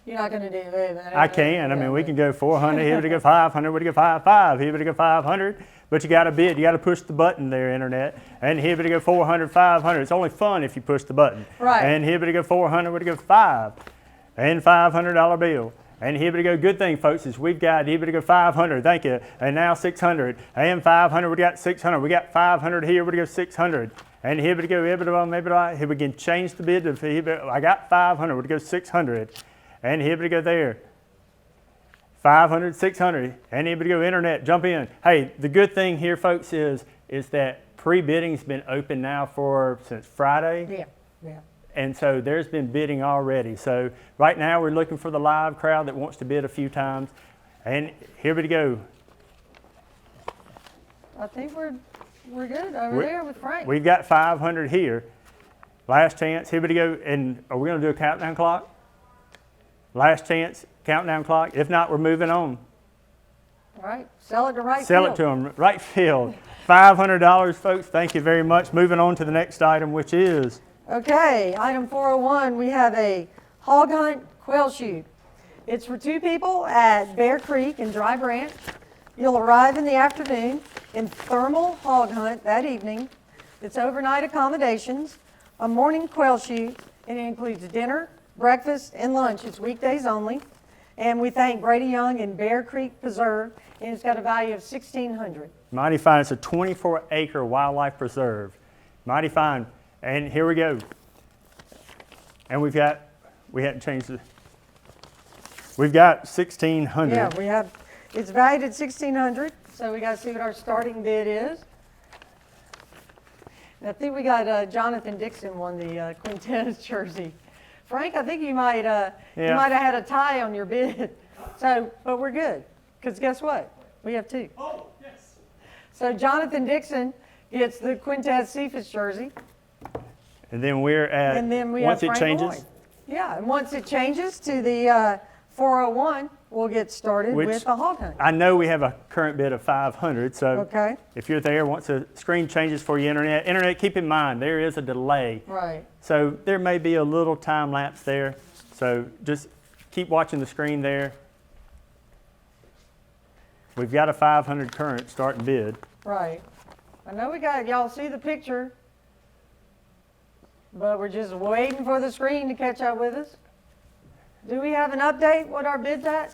You're not gonna do that. I can. I mean, we can go 400. Here we go 500. We go 5. Here we go 500. But you got to bid. You got to push the button there, internet. And here we go 400, 500. It's only fun if you push the button. Right. And here we go 400. We go 5. And $500 bill. And here we go. Good thing, folks, is we've got here we go 500. Thank you. And now 600. And 500. We got 600. We got 500 here. We go 600. And here we go. Here we can change the bid. I got 500. We go 600. And here we go there. 500, 600. And here we go internet. Jump in. Hey, the good thing here, folks, is that pre-bidding's been open now since Friday. Yeah, yeah. And so there's been bidding already. So right now we're looking for the live crowd that wants to bid a few times. And here we go. I think we're good over We- there with Frank. We've got 500 here. Last chance. Here we go. And are we going to do a countdown clock? Last chance, countdown clock. If not, we're moving on. All right, sell it to right Sell field. it to them. Right field. $500, folks. Thank you very much. Moving on to the next item, which is Okay, item 401, we have a hog hunt quail shoot. It's for 2 people at Bear Creek in Dry Branch. You'll arrive in the afternoon in thermal hog hunt that evening. It's overnight accommodations, a morning quail shoot, and it includes dinner, breakfast, and lunch. It's weekdays only. And we thank Brady Young and Bear Creek Preserve, and it's got a value of $1,600. mighty fine. It's a 24-acre wildlife preserve. Mighty fine. And here we go. And we hadn't changed it. We've got 1,600. Yeah, it's valued at $1,600, so we gotta see what our starting bid is. And I think we got Jonathan Dixon won the Quintez jersey. Frank, I think you might have had a tie on your bid. So, but we're good, because guess what? We have 2. Oh, yes. So Jonathan Dixon gets the Quintez Cephas jersey, And then we're at, and then we once have it Frank changes, Lloyd. Yeah, and once it changes to the 401, we'll get started Which- with the hog hunt. I know we have a current bid of 500. So Okay, if you're there, once the screen changes for your internet, keep in mind there is a delay. right. So there may be a little time lapse there. So just keep watching the screen there. We've got a 500 current starting bid. Right. I know we got, y'all see the picture, but we're just waiting for the screen to catch up with us. Do we have an update what our bid's at?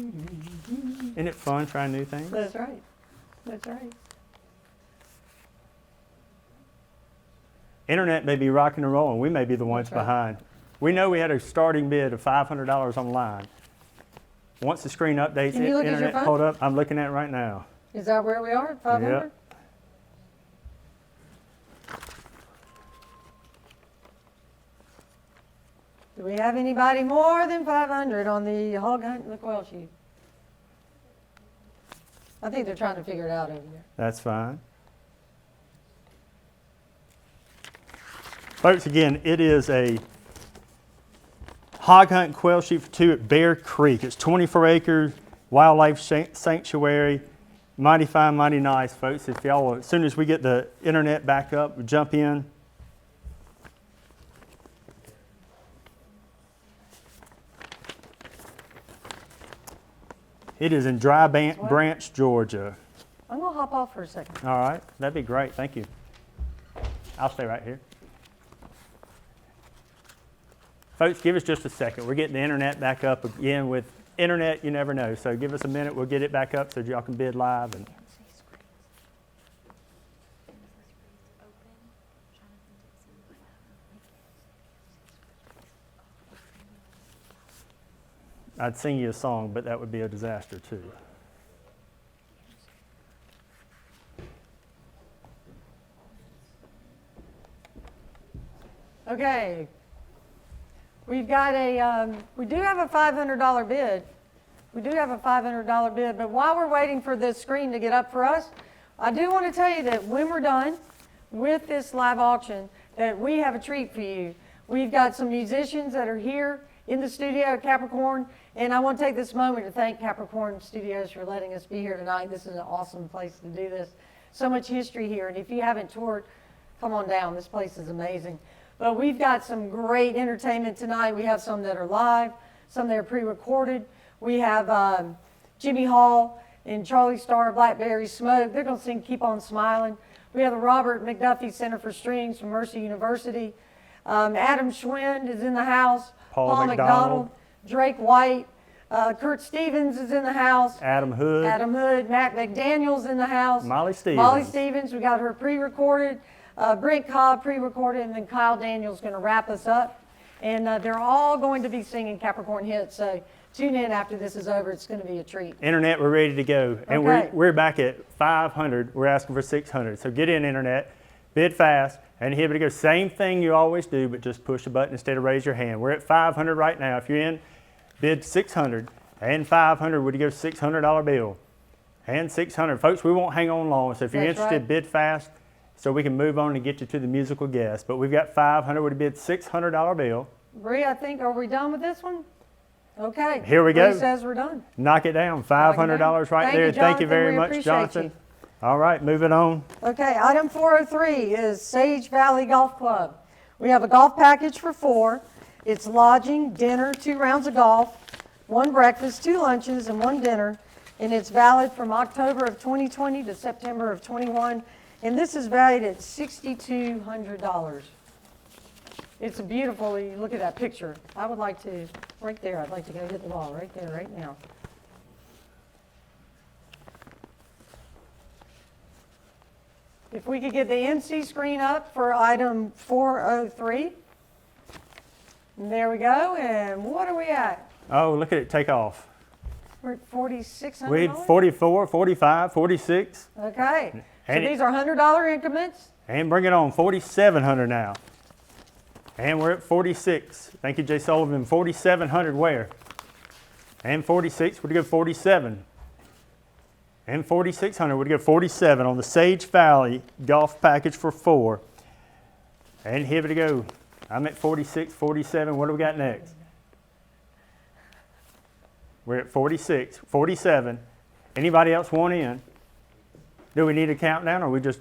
Isn't it fun trying new things? That's right. That's right. Internet may be rocking and rolling. We may be the ones That's right. behind. We know we had a starting bid of $500 online. Once the screen updates, Can you look at your internet phone? hold up. I'm looking at it right now. Is that where we are, 500? Do we have anybody more than 500 on the hog hunt and the quail shoot? I think they're trying to figure it out over there. That's fine. Folks, again, it is a hog hunt and quail shoot for two at Bear Creek. It's 24-acre wildlife sanctuary. Mighty fine, mighty nice, folks. If y'all will, as soon as we get the internet back up, we'll jump in. It is in Dry Branch, Georgia. I'm gonna hop off for a second. All right, that'd be great. Thank you. I'll stay right here. Folks, give us just a second. We're getting the internet back up again. With internet, you never know. So give us a minute. We'll get it back up so y'all can bid live. And I'd sing you a song, but that would be a disaster too. Okay. We've got we do have a $500 bid. We do have a $500 bid, but while we're waiting for this screen to get up for us, I do want to tell you that when we're done with this live auction, that we have a treat for you. We've got some musicians that are here in the studio at Capricorn, and I want to take this moment to thank Capricorn Studios for letting us be here tonight. This is an awesome place to do this. So much history here, and if you haven't toured, come on down. This place is amazing. But we've got some great entertainment tonight. We have some that are live, some that are pre-recorded. We have Jimmy Hall and Charlie Starr, Blackberry Smoke. They're going to sing Keep On Smiling. We have the Robert McDuffie Center for Strings from Mercy University. Adam Schwind is in the house. Paul McDonald. Drake White. Kurt Stevens is in the house. Adam Hood. Matt McDaniel's in the house. Molly Stevens. Molly Stevens, we got her pre-recorded. Brent Cobb pre-recorded, and then Kyle Daniels going to wrap us up. And they're all going to be singing Capricorn hits. So tune in after this is over. It's going to be a treat. Internet, we're ready to go. And Okay. we're back at 500. We're asking for 600. So get in, internet, bid fast, and here we go. Same thing you always do, but just push a button instead of raise your hand. We're at 500 right now. If you're in, bid 600 and 500. Would you go $600 bill? And 600. Folks, we won't hang on long. So if you're That's interested, right. bid fast so we can move on and get you to the musical guest. But we've got 500. Would you bid $600 bill? Bree, I think, are we done with this one? Okay. Here we go. Bree says we're done. Knock it down. $500 right Thank there. you, Thank you Jonathan. very We much, appreciate Jonathan. you. All right, moving on. Okay, item 403 is Sage Valley Golf Club. We have a golf package for 4. It's lodging, dinner, 2 rounds of golf, 1 breakfast, 2 lunches, and 1 dinner. And it's valid from October of 2020 to September of 21. And this is valued at $6,200. It's a beautiful, you look at that picture. I would like to, right there, I'd like to go hit the ball right there, right now. If we could get the NC screen up for item 403. And there we go. And what are we at? Oh, look at it take off. We're at $4,600. We had 44, 45, 46, Okay. So And it- these are $100 increments. and bring it on, 4,700 now. And we're at 46. Thank you, Jay Sullivan. 4,700 where? And 46, would you go 47? And 4,600, would you go 47 on the Sage Valley golf package for 4. And here we go. I'm at 46, 47. What do we got next? We're at 46, 47. Anybody else want in? Do we need a countdown or we just,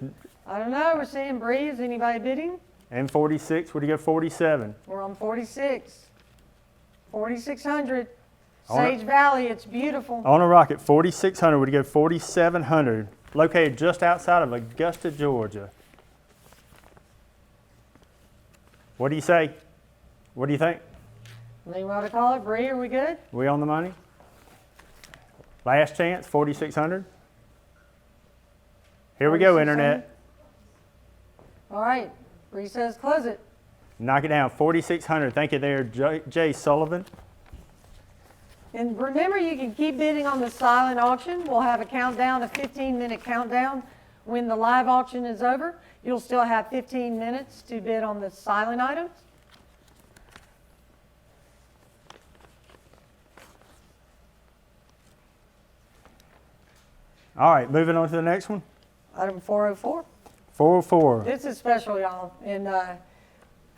I don't know. We're seeing Bree. Is anybody bidding? and 46, would you go 47? We're on 46. 4,600. On it. Sage Valley. It's beautiful. On a rocket, 4,600, would you go 4,700? Located just outside of Augusta, Georgia. What do you say? What do you think? What do you want to call it? Bree, are we good? We on the money? Last chance, 4,600. Here we go, 4,600. internet. All right. Bree says close it. Knock it down, 4,600. Thank you there, Jay Sullivan. And remember, you can keep bidding on the silent auction. We'll have a countdown, a 15-minute countdown. When the live auction is over, you'll still have 15 minutes to bid on the silent items. All right, moving on to the next one. Item 404. 404. This is special, y'all. And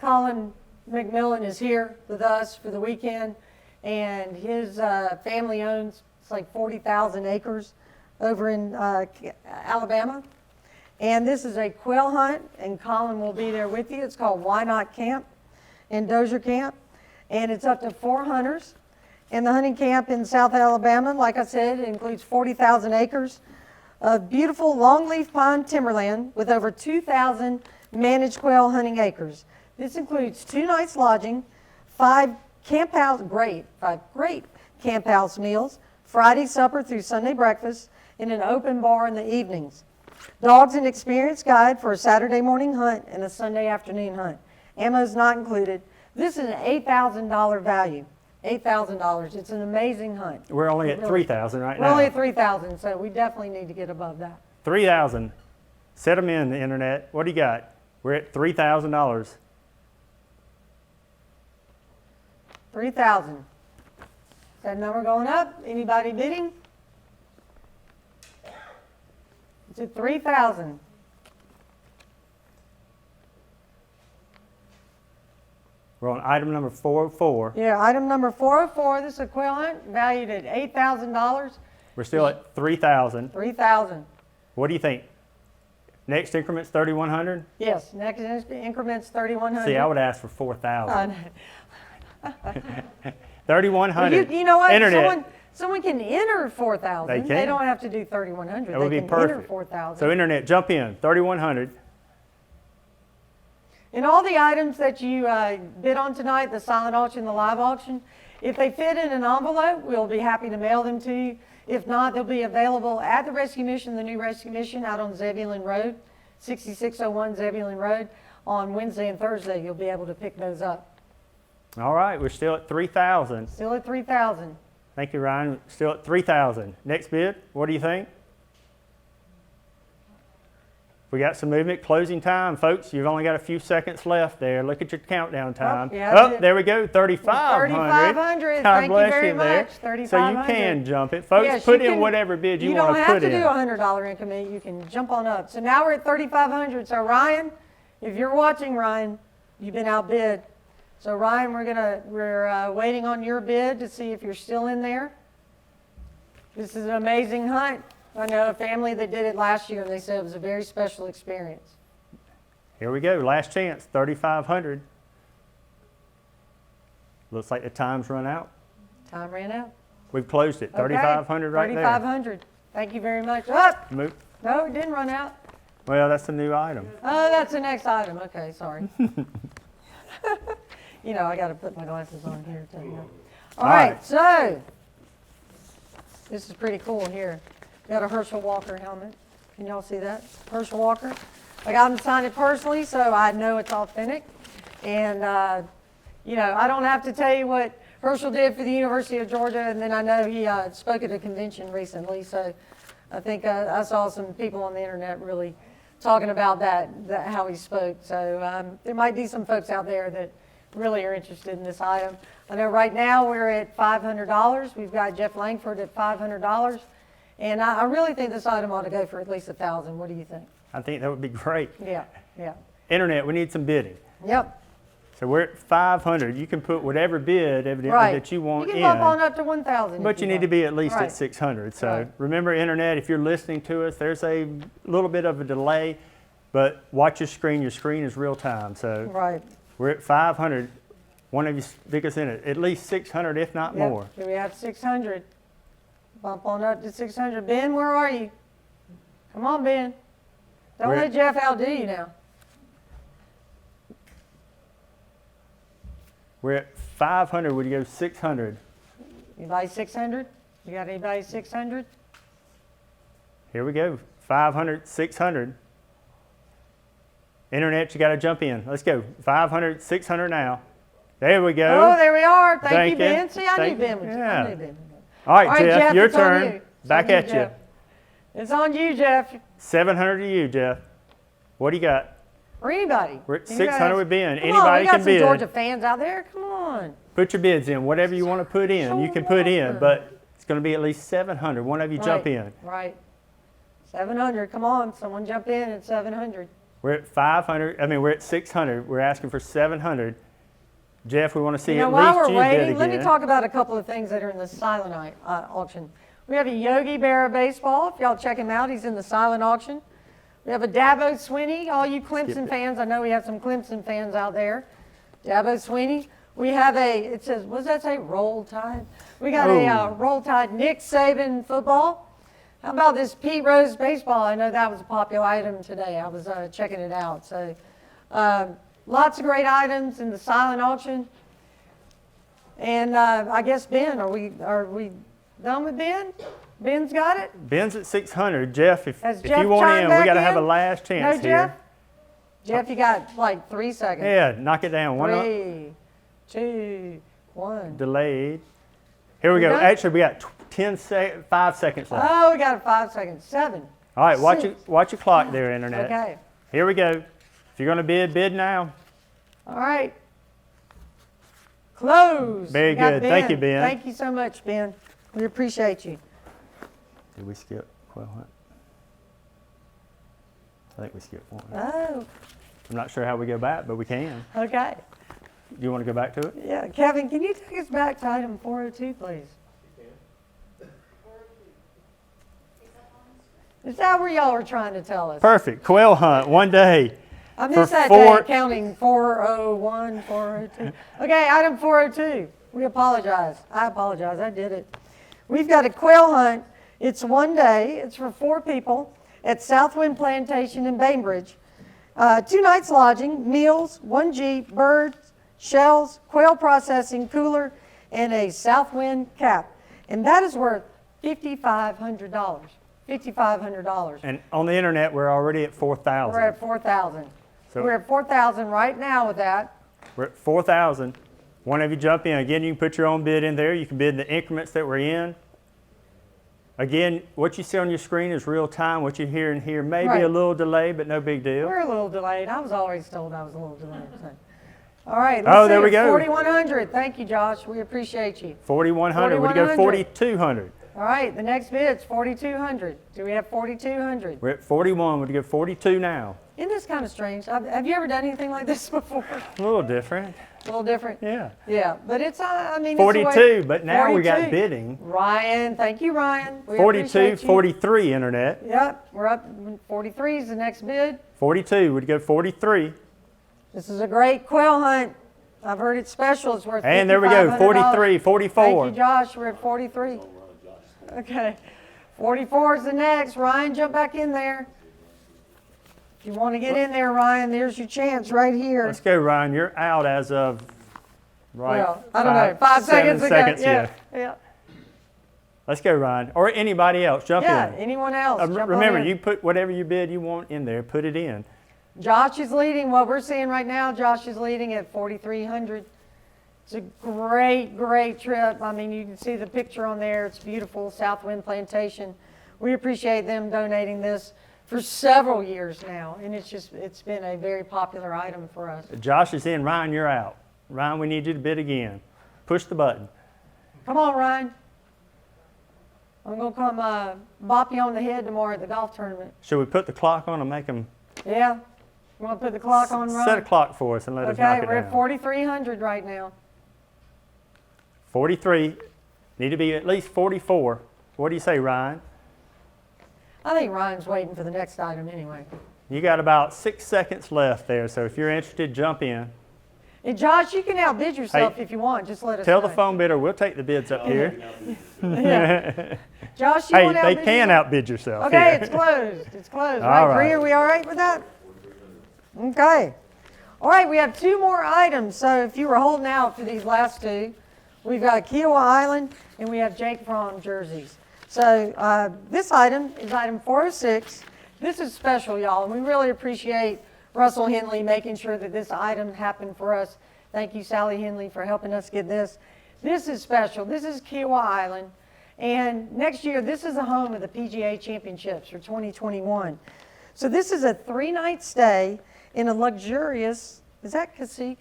Colin McMillan is here with us for the weekend. And his family owns, it's like 40,000 acres over in Alabama. And this is a quail hunt, and Colin will be there with you. It's called Why Not Camp in Dozier Camp. And it's up to 4 hunters. And the hunting camp in South Alabama, like I said, it includes 40,000 acres of beautiful longleaf pine timberland with over 2,000 managed quail hunting acres. This includes 2 nights lodging, 5 great camp house meals, Friday supper through Sunday breakfast, and an open bar in the evenings. Dogs and experienced guide for a Saturday morning hunt and a Sunday afternoon hunt. Ammo's not included. This is an $8,000 value. $8,000. It's an amazing hunt. We're only at 3,000 right now. We're only at 3,000, so we definitely need to get above that. 3,000. Set them in the internet. What do you got? We're at $3,000. 3,000. Is that number going up? Anybody bidding? It's at 3,000. We're on item number 404. Yeah, item number 404. This is a quail hunt valued at $8,000. We're still at 3,000. 3,000. What do you think? Next increment's 3,100? Yes, next increment's 3,100. See, I would ask for 4,000. 3,100. Well, you know what? Internet. Someone can enter 4,000. They can. They don't have to do 3,100. That would They be can enter perfect. 4,000. So internet, jump in. 3,100. And all the items that you bid on tonight, the silent auction, the live auction, if they fit in an envelope, we'll be happy to mail them to you. If not, they'll be available at the Rescue Mission, the new Rescue Mission out on Zebulon Road, 6601 Zebulon Road. On Wednesday and Thursday, you'll be able to pick those up. All right, we're still at 3,000. Still at 3,000. Thank you, Ryan. Still at 3,000. Next bid, what do you think? We got some movement. Closing time, folks. You've only got a few seconds left there. Look at your countdown time. yeah, There we go. 3,500. 3,500. God Thank you bless very you there. much. So you 3,500. can jump it. Folks, Yes, put you in can- whatever bid you You want don't to have put to in. do a $100 increment. You can jump on up. So now we're at 3,500. So Ryan, if you're watching, Ryan, you've been outbid. So Ryan, we're waiting on your bid to see if you're still in there. This is an amazing hunt. I know a family that did it last year, and they said it was a very special experience. Here we go. Last chance. 3,500. Looks like the time's run out. Time ran out. We've closed it. 3,500 right there. 3,500. Thank you very much. Up. Move. No, it didn't run out. Well, that's a new item. Oh, that's the next item. Okay, sorry. You know, I got to put my glasses on here. All right, so this is pretty cool here. Got a Herschel Walker helmet. Can y'all see that? Herschel Walker. I got him signed it personally, so I know it's authentic. And, you know, I don't have to tell you what Herschel did for the University of Georgia, and then I know he spoke at a convention recently, so I think I saw some people on the internet really talking about that how he spoke. So there might be some folks out there that really are interested in this item. I know right now we're at $500. We've got Jeff Langford at $500. And I really think this item ought to go for at least $1,000. What do you think? I think that would be great. Yeah, yeah. Internet, we need some bidding. Yep. So we're at 500. You can put whatever bid evidently Right. that you want You in. can bump on up to 1,000. But you need to be at least Right. at 600. So Right. remember, internet, if you're listening to us, there's a little bit of a delay, but watch your screen. Your screen is real time. So Right. we're at 500. One of you stick us in it. At least 600, if not Yep. more. Here we have 600. Bump on up to 600. Ben, where are you? Come on, Ben. Don't We're- let Jeff outdo you now. We're at 500. Would you go 600? Anybody 600? You got anybody 600? Here we go. 500, 600. Internet, you got to jump in. Let's go. 500, 600 now. There we go. Oh, there we are. Thank Thank you, Ben. you. See, I Thank knew Ben you. would. Yeah. I knew Ben would. All right, All right, Jeff, your it's on turn. you. It's Back on you, at you. Jeff. It's on you, Jeff. 700 to you, Jeff. What do you got? Or anybody. We're at You 600 guys- with Ben. Come on, Anybody we got can some bid. Georgia fans out there. Come on. Put your bids in. Whatever you want to put in, you can put in, Sure. but it's going to be at least 700. One of you jump Right, in. Right. 700. Come on, someone jump in at 700. We're at 500. I mean, we're at 600. We're asking for 700. Jeff, we want to see You know, at while least we're you bid waiting, let me again. talk about a couple of things that are in the silent auction. We have a Yogi Berra baseball. If y'all check him out, he's in the silent auction. We have a Dabo Swinney. All you Clemson fans, I know we have some Clemson fans out there. Dabo Swinney. We have it says, what does that say? Roll Tide. We got a Roll Tide Nick Saban football. How about this Pete Rose baseball? I know that was a popular item today. I was checking it out. So lots of great items in the silent auction. And I guess Ben, are we done with Ben? Ben's got it? Ben's at 600. Jeff, if Has you Jeff want chimed in, back we got to have a in? last No, chance Jeff? here. Jeff, you got like 3 seconds. Yeah, knock it down. 3, 2, 1. Delayed. Here we We go. done? Actually, we got 5 seconds left. Oh, we got 5 seconds. 7. All right, watch six. your clock there, Internet. Okay. Here we go. If you're going to bid now. All right. Close. Very We got good. Thank you, Ben. Thank you so much, Ben. We appreciate you. Did we skip Quail Hunt? I think we skipped one. Oh, I'm not sure how we go back, but we can. okay. Do you want to go back to it? Yeah, Kevin, can you take us back to item 402, please? Is that where y'all were trying to tell us? Perfect. Quail Hunt, one day. I missed for that four- day, counting 401, 402. Okay, item 402. We apologize. I apologize. I did it. We've got a quail hunt. It's one day. It's for 4 people at Southwind Plantation in Bainbridge. 2 nights lodging, meals, 1 Jeep, birds, shells, quail processing, cooler, and a Southwind cap. And that is worth $5,500. $5,500. And on the internet, we're already at 4,000. We're at 4,000. So- We're at 4,000 right now with that. We're at 4,000. One of you jump in. Again, you can put your own bid in there. You can bid in the increments that we're in. Again, what you see on your screen is real time. What you hear in here may be Right. a little delay, but no big deal. We're a little delayed. I was always told I was a little delayed. So. All right. Oh, Let's there see we it. go. 4,100. Thank you, Josh. We appreciate you. 4,100. Would you go 4,100. 4,200? All right. The next bid's 4,200. Do we have 4,200? We're at 41. Would you go 42 now? Isn't this kind of strange? Have you ever done anything like this before? A little different. A little different. Yeah. Yeah, but it's I mean it's the way- 42, but now we got 42. bidding. Ryan, thank you, Ryan. We 42, appreciate you. 43 internet. Yep, we're up. 43 is the next bid. 42. Would you go 43? This is a great quail hunt. I've heard it's special. It's worth And there we go. $5,500. 43, 44. Thank you, Josh. We're at 43. Okay. 44 is the next. Ryan, jump back in there. If you want to get in there, Ryan, there's your chance right here. Let's go, Ryan. You're out as of right. Well, I don't know. 5 seconds ago. seconds, Yeah. Let's go, Ryan. Or anybody else. Jump Yeah. in. Anyone else? Jump on Remember, in. you put whatever you bid you want in there. Put it in. Josh is leading. What we're seeing right now, Josh is leading at 4,300. It's a great, great trip. I mean, you can see the picture on there. It's beautiful, Southwind Plantation. We appreciate them donating this for several years now, and it's been a very popular item for us. Josh is in. Ryan, you're out. Ryan, we need you to bid again. Push the button. Come on, Ryan. I'm going to come bop you on the head tomorrow at the golf tournament. Should we put the clock on and make them Yeah? You want to put the clock on, Ryan? set a clock for us and let us knock Okay, it we're down? at 4,300 right now. 43. Need to be at least 44. What do you say, Ryan? I think Ryan's waiting for the next item anyway. You got about 6 seconds left there, so if you're interested, jump in. And Josh, you can outbid yourself Hey, if you want. Just let us Tell know. the phone bidder we'll take the bids up here. Yeah. Josh, you Hey, want to they outbid can yourself? outbid yourself. Okay, here. it's closed. It's closed. All Right, Bree, right. are we all right with that? Okay. All right, we have 2 more items. So if you were holding out for these last 2, we've got Kiowa Island and we have Jake Fromm jerseys. So this item is item 406. This is special, y'all, and we really appreciate Russell Henley making sure that this item happened for us. Thank you, Sally Henley, for helping us get this. This is special. This is Kiowa Island. And next year, this is the home of the PGA Championships for 2021. So this is a 3-night stay in a luxurious, is that Cacique?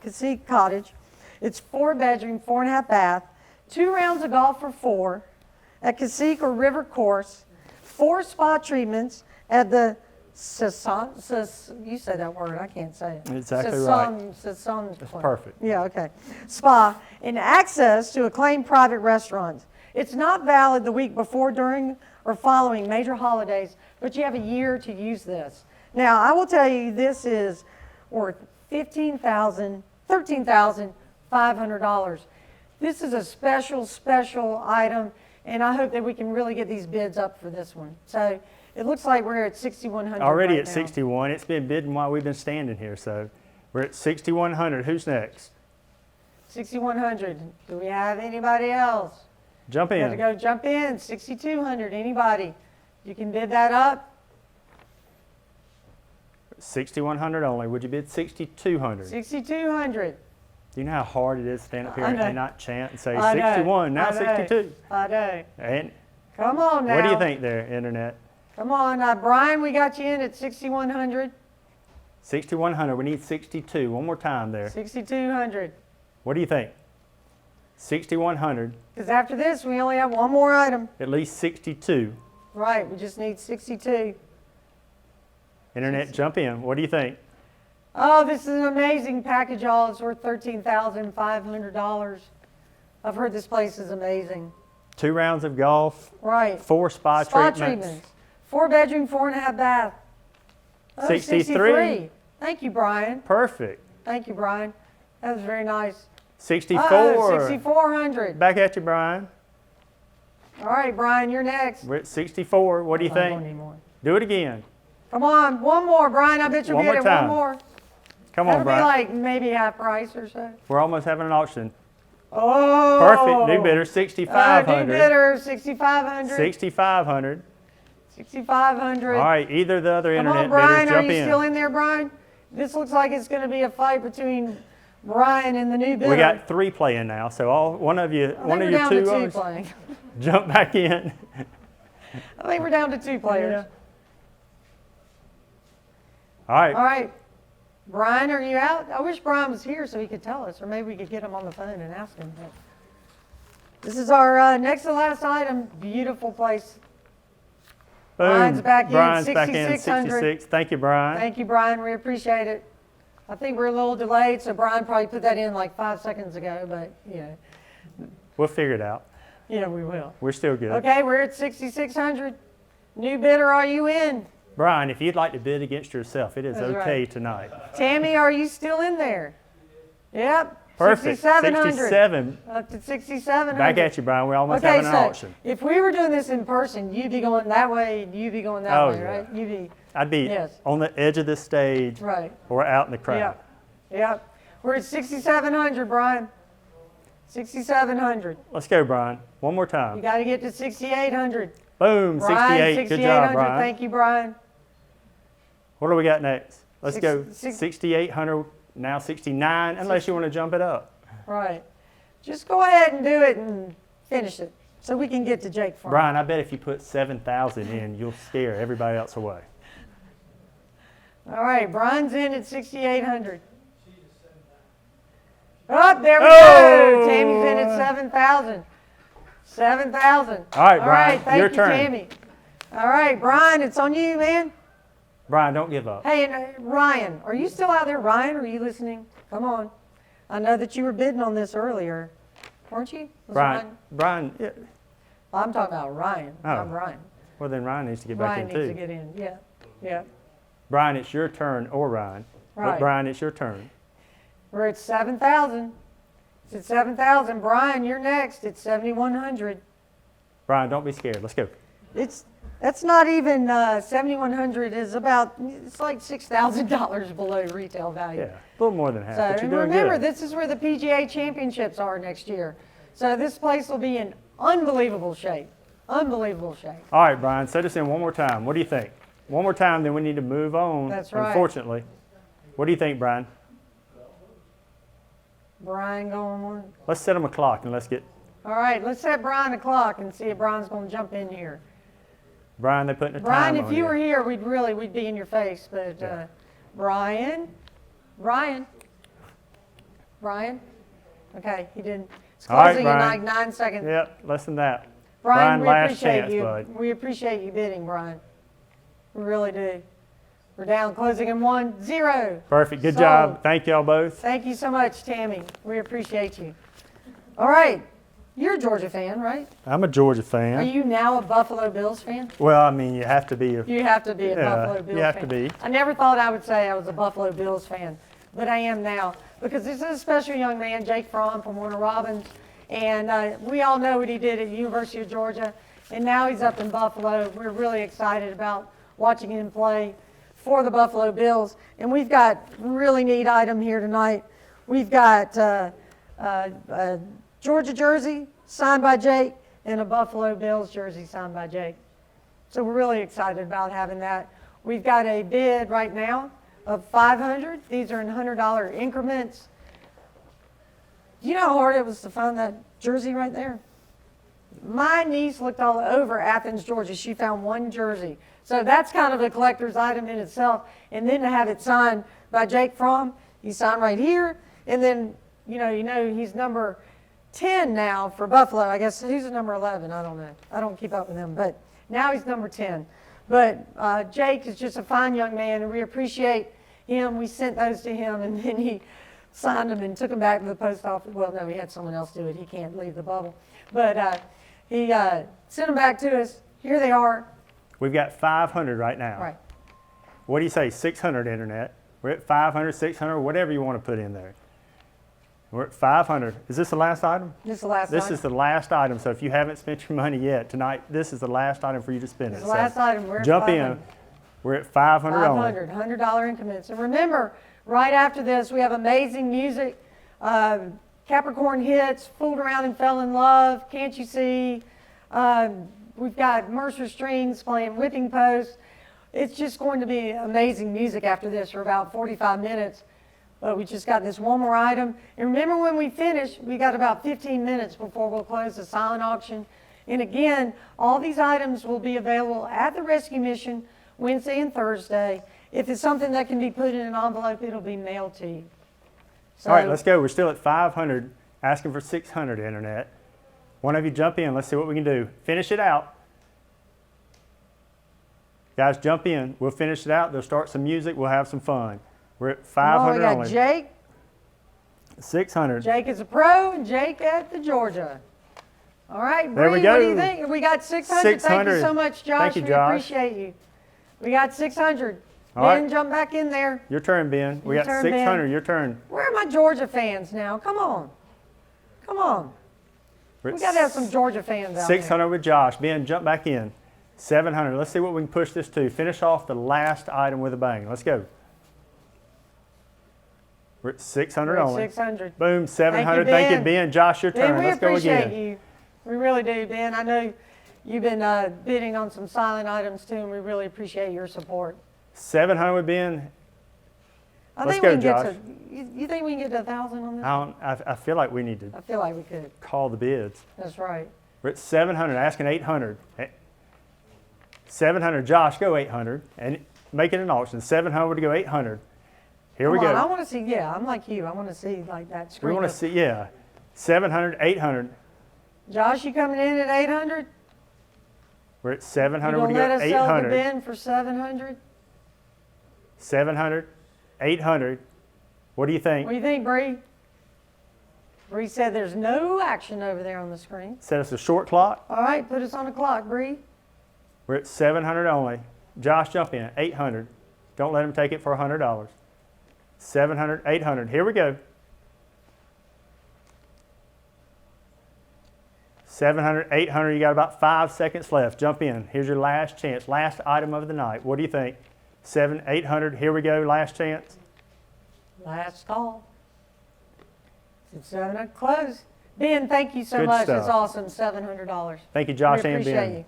Cacique Cottage. It's 4-bedroom, 4.5 bath, 2 rounds of golf for 4 at Cacique or River Course, 4 spa treatments at the you said that word, I can't say it. Exactly right. That's perfect. Yeah, okay. Spa and access to acclaimed private restaurants. It's not valid the week before, during, or following major holidays, but you have a year to use this. Now, I will tell you, this is worth $13,500. This is a special item, and I hope that we can really get these bids up for this one. So it looks like we're at 6,100 Already right at now. 61. It's been bidding while we've been standing here, so we're at 6,100. Who's next? 6,100. Do we have anybody else? Jump Got to in. go jump in. 6,200. Anybody? You can bid that up. 6,100 only. Would you bid 6,200? 6,200. Do you know how hard it is to stand up here I know. and not chant and say I know. 61, now I know. 62? I know. And Come on now. what do you think there, Internet? Come on, Brian. We got you in at 6,100. 6,100. We need 62. One more time there. 6,200. What do you think? 6,100. Because after this, we only have one more item. At least 62. Right. We just need 62. Internet, jump in. What do you think? Oh, this is an amazing package, y'all. It's worth $13,500. I've heard this place is amazing. 2 rounds of golf, Right. 4 spa treatments. 4 bedroom, 4.5 bath. Oh, 63. Thank you, Brian. Perfect. Thank you, Brian. That was very nice. 64. 6,400. Back at you, Brian. All right, Brian, you're next. We're at 64. What do you I don't think? need more. Do it again. Come on, one more, Brian. I bet you'll One get more it. time. One more. Come on, That'll be Brian. like maybe half price or so. We're almost having an auction. Oh. Perfect. New bidder, New 6,500. bidder, 6,500. 6,500. 6,500. All right, either the other Come internet on, Brian. bidders Are jump you in. still in there, Brian? This looks like it's going to be a fight between Brian and the new bidder. We got 3 playing now, so one of you, I think one we're of you down 2 to 2 others playing. jump back in. I think we're down to 2 players. All right. All right. Brian, are you out? I wish Brian was here so he could tell us, or maybe we could get him on the phone and ask him. This is our next to last item. Beautiful place. Boom. Brian's back in, Brian's back in 6,600. 66. Thank you, Brian. Thank you, Brian. We appreciate it. I think we're a little delayed, so Brian probably put that in like 5 seconds ago, but We'll figure it out. yeah, we will. We're still good. Okay, we're at 6,600. New bidder, are you in? Brian, if you'd like to bid against yourself, it is That's okay right. tonight. Tammy, are you still in there? Yep. Perfect. 6,700. 67. Up to 6,700. Back at you, Brian. We're almost Okay, having an so auction. if we were doing this in person, you'd be going that way, and you'd be going that Oh, way, yeah. right? You'd be, I'd be Yes. on the edge of this stage right. or out in the crowd. Yep. Yep. We're at 6,700, Brian. 6,700. Let's go, Brian. One more You time. got to get to 6,800. Boom. Brian, 68. Good job, Brian. Thank you, Brian. What do we got next? Let's Six- go six- 6,800, now 69, unless you want to jump it up. Right. Just go ahead and do it and finish it so we can get to Jake Farm. Brian, I bet if you put 7,000 in, you'll scare everybody else away. All right, Brian's in at 6,800. Oh, there we Oh! go. Tammy's in at 7,000. 7,000. All right, Brian, thank your you, turn. Tammy. All right, Brian, it's on you, man. Brian, don't give up. Hey, and Ryan, are you still out there? Ryan, are you listening? Come on. I know that you were bidding on this earlier, weren't you? Was Brian, yeah, I'm talking about Ryan. Oh. I'm Ryan. well then Ryan needs to get back Ryan in needs to too. get in. Yeah. Yeah. Brian, it's your turn, or Ryan. But Right. Brian, it's your turn. We're at 7,000. It's at 7,000. Brian, you're next. It's 7,100. Brian, don't be scared. Let's go. That's not even 7,100 is about, it's like $6,000 below retail value. Yeah, a little more than half, So, but you're and doing remember, good. this is where the PGA championships are next year. So this place will be in unbelievable shape. Unbelievable shape. All right, Brian, set us in one more time. What do you think? One more time, then we need to move on. That's right. Unfortunately. What do you think, Brian? Brian going one. Let's set him a clock and let's get All right, let's set Brian a clock and see if Brian's going to jump in here. Brian. They're putting a Brian, time if on you were here, we'd be in your face. But Yeah. Brian. Okay, he didn't. It's All right, closing in Brian. like 9 seconds. Yep, less than that. Brian, we last appreciate chance, you. bud. We appreciate you bidding, Brian. We really do. We're down closing in 1-0. Perfect. Good Sold. job. Thank y'all both. Thank you so much, Tammy. We appreciate you. All right. You're a Georgia fan, right? I'm a Georgia Are fan. you now a Buffalo Bills fan? Well, I mean, you have to be. You have to be a Yeah, Buffalo Bills you have fan. to be. I never thought I would say I was a Buffalo Bills fan, but I am now because this is a special young man, Jake Fromm from Warner Robins, and we all know what he did at the University of Georgia, and now he's up in Buffalo. We're really excited about watching him play for the Buffalo Bills, and we've got a really neat item here tonight. We've got a Georgia jersey signed by Jake and a Buffalo Bills jersey signed by Jake. So we're really excited about having that. We've got a bid right now of $500. These are in $100 increments. You know how hard it was to find that jersey right there? My niece looked all over Athens, Georgia. She found one jersey. So that's kind of a collector's item in itself. And then to have it signed by Jake Fromm, he signed right here. And then, you know, he's number 10 now for Buffalo. I guess who's number 11? I don't know. I don't keep up with him. But now he's number 10. But Jake is just a fine young man, and we appreciate him. We sent those to him, and then he signed them and took them back to the post office. Well, no, he had someone else do it. He can't leave the bubble. But he sent them back to us. Here they are. We've got 500 right now. Right. What do you say? 600 internet. We're at 500, 600, whatever you want to put in there. We're at 500. Is this the last item? This is the last This item. is the last item. So if you haven't spent your money yet tonight, this is the last item for you to spend This it. is the last item. We're at jump 500. in. We're at 500 only. $100 increments. And remember, right after this, we have amazing music. Capricorn Hits, Fooled Around and Fell in Love, Can't You See? We've got Mercer Strings playing Whipping Post. It's just going to be amazing music after this for about 45 minutes. But we just got this one more item. And remember, when we finish, we got about 15 minutes before we'll close the silent auction. And again, all these items will be available at the rescue mission Wednesday and Thursday. If it's something that can be put in an envelope, it'll be mailed to you. So, All right, let's go. We're still at 500, asking for 600 internet. One of you jump in. Let's see what we can do. Finish it out. Guys, jump in. We'll finish it out. They'll start some music. We'll have some fun. We're at oh, 500 we got only. Jake. 600. Jake is a pro, and Jake at the Georgia. All right, There we Bree, what do you go. think? We got 600. Thank you 600. so much, Josh. Thank you, We Josh. appreciate you. We got 600. All right. Ben, jump back in there. Your turn, Ben. We Your got turn, Ben. 600. Your turn. Where are my Georgia fans now? Come on. Come on. We're We at got to have some Georgia fans out 600 with Josh. Ben, jump back in. 700. Let's see what we can push this to. Finish off the last item with a bang. Let's go. We're at 600 there. We're at only. 600. Boom, 700. Thank you, Ben. Ben. Josh, your Ben, turn. we Let's go appreciate again. you. We really do, Ben. I know you've been bidding on some silent items too, and we really appreciate your support. 700 with Ben. I Let's think go, we can Josh. get to. You think we can get to 1,000 on this? I feel like we need to I feel like we could. call the bids. That's right. We're at 700, asking 800. 700, Josh, go 800 and make it an auction. 700 to go 800. Here we Come on, I go. want to see. Yeah, I'm like you. I want to see like that screen. We want to see, yeah. 700, 800. Josh, you coming in at 800? We're at You 700, gonna we let go us sell the 800. bin for 700? 700, 800. What do you think? What do you think, Bree? Bree said there's no action over there on the screen. Set us a short clock. All right, put us on the clock, Bree. We're at 700 only. Josh, jump in. 800. Don't let him take it for $100. 700, 800. Here we go. 700, 800. You got about 5 seconds left. Jump in. Here's your last chance. Last item of the night. What do you think? 700, 800. Here we go. Last chance. Last call. It's 7 o'clock. Close. Ben, thank you so Good much. stuff. It's awesome. $700. Thank you, Josh we and appreciate Ben. you.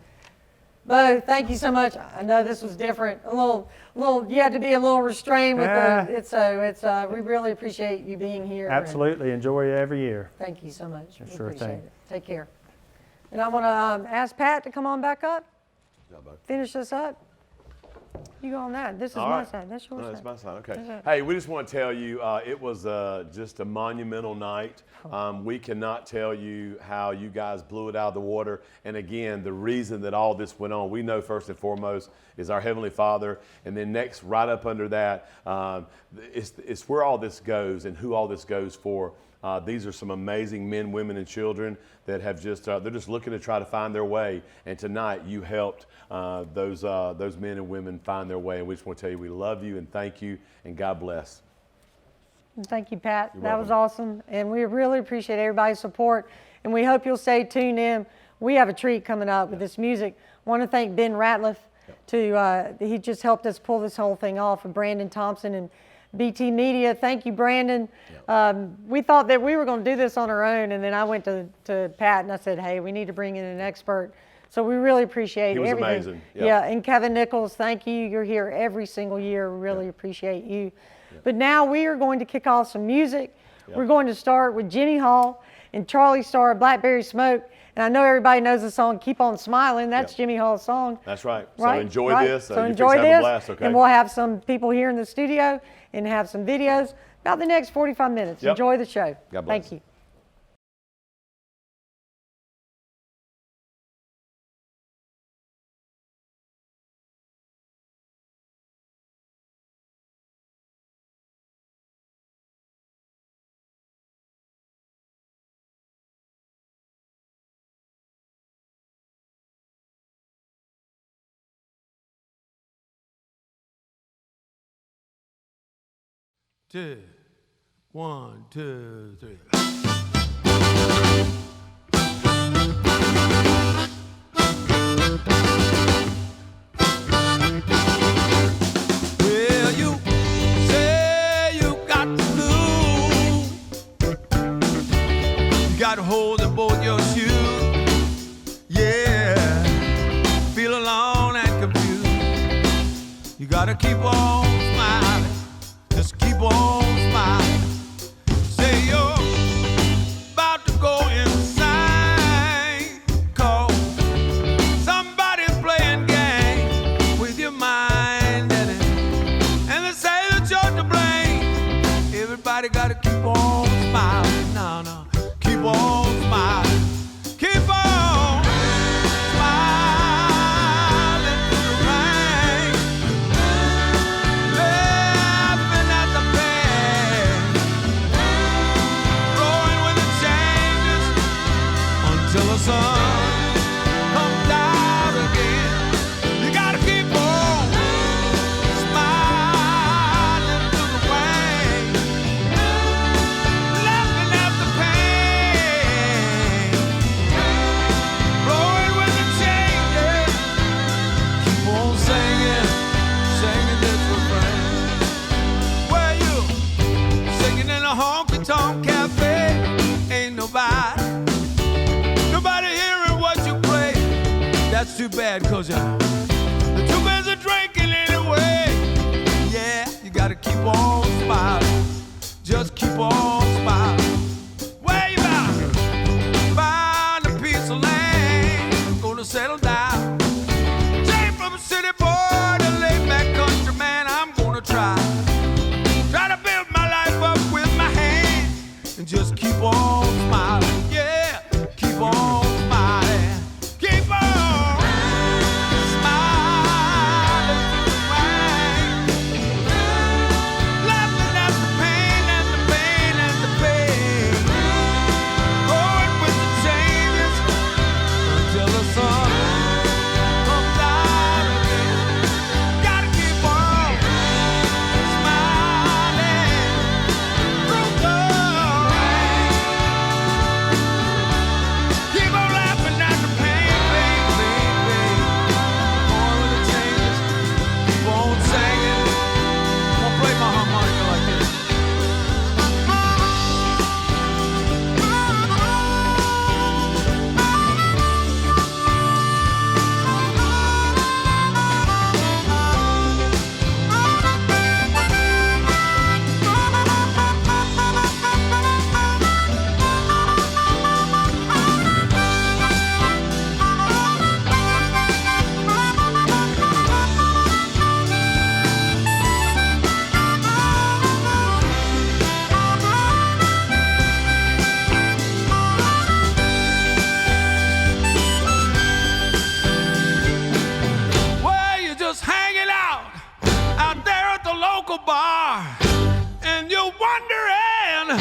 Bo, thank you so much. I know this was different. A little. You had to be a little restrained with Yeah. we really appreciate you being here. and Absolutely. Enjoy it every year. Thank you so much. We Sure appreciate thing. it. Take care. And I want to ask Pat to come on back up. Finish this up. You go on that. This is All my right. side. That's your No, side. that's my side. Okay. That's right. Hey, we just want to tell you it was just a monumental night. We cannot tell you how you guys blew it out of the water. And again, the reason that all this went on, we know first and foremost is our Heavenly Father. And then next, right up under that, it's where all this goes and who all this goes for. These are some amazing men, women, and children that have they're just looking to try to find their way. And tonight you helped those men and women find their way. And we just want to tell you we love you and thank you and God bless. Thank you, Pat. You're That was welcome. awesome. And we really appreciate everybody's support. And we hope you'll stay tuned in. We have a treat coming up with this music. I want to thank Ben Ratliff. He just helped us pull this whole thing off, and Brandon Thompson and BT Media. Thank you, Brandon. We thought that we were going to do this on our own, and then I went to Pat and I said, hey, we need to bring in an expert. So we really appreciate He was everything. amazing. Yep. Yeah, and Kevin Nichols, thank you. You're here every single year. We really appreciate you. But now we are going to kick off some music. We're going to start with Jimmy Hall and Charlie Starr, Blackberry Smoke. And I know everybody knows the song Keep On Smiling. That's Jimmy Hall's song. That's right. Right, So enjoy right. this. So You enjoy fix to have this. a blast, okay? And we'll have some people here in the studio and have some videos about the next 45 minutes. Yep. Enjoy the show. God bless. Thank you. Two, 1, 2, 3. Well, you say you got the blues. You got holes in both your shoes. Yeah, feel alone and confused. You gotta keep on smiling. Just keep on smiling. Say you're about to go insane, 'cause somebody's playing games with your mind, and they say that you're to blame. Everybody gotta keep on smiling. No, keep on smiling. Keep on smiling through the rain. Laughing at the pain, growing with the changes until the sun comes out again. You gotta keep on smiling through the rain, laughing at the pain, growing with the changes. Keep on singing this refrain. Where you singing in a honky-tonk cafe? Ain't nobody hearing what you play. That's too bad, 'cause you're too busy drinking anyway. Yeah, you gotta keep on smiling. Just keep on smiling. Where you bound? Find a piece of land, gonna settle down. Came from a city boy to laid back country man. I'm gonna try to build my life up with my hands and just keep on smiling. Yeah, keep on smiling. Keep on smiling through local bar and you're wondering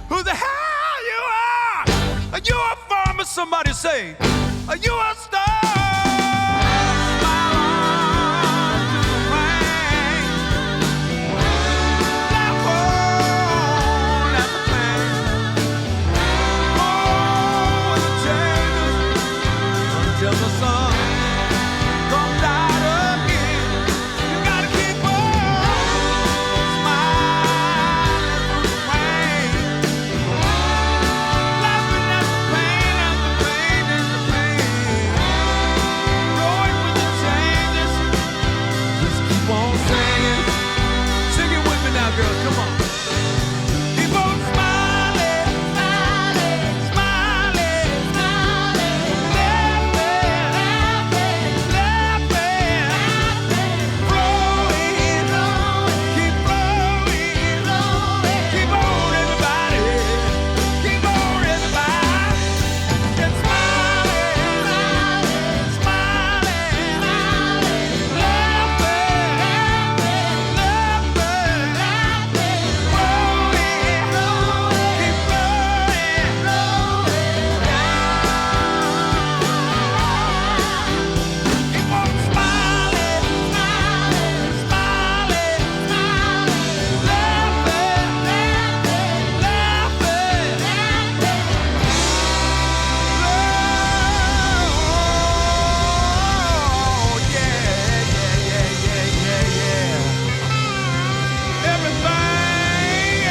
who the hell you are. Are you a farmer? Somebody say, are you a star? Till the sun comes out again, you gotta keep on smiling through the rain, laughing at the pain and the pain and the pain, growing with the changes. Just keep on singing, sing it with me now, girl. Come on, keep on smiling, smiling, smiling, smiling,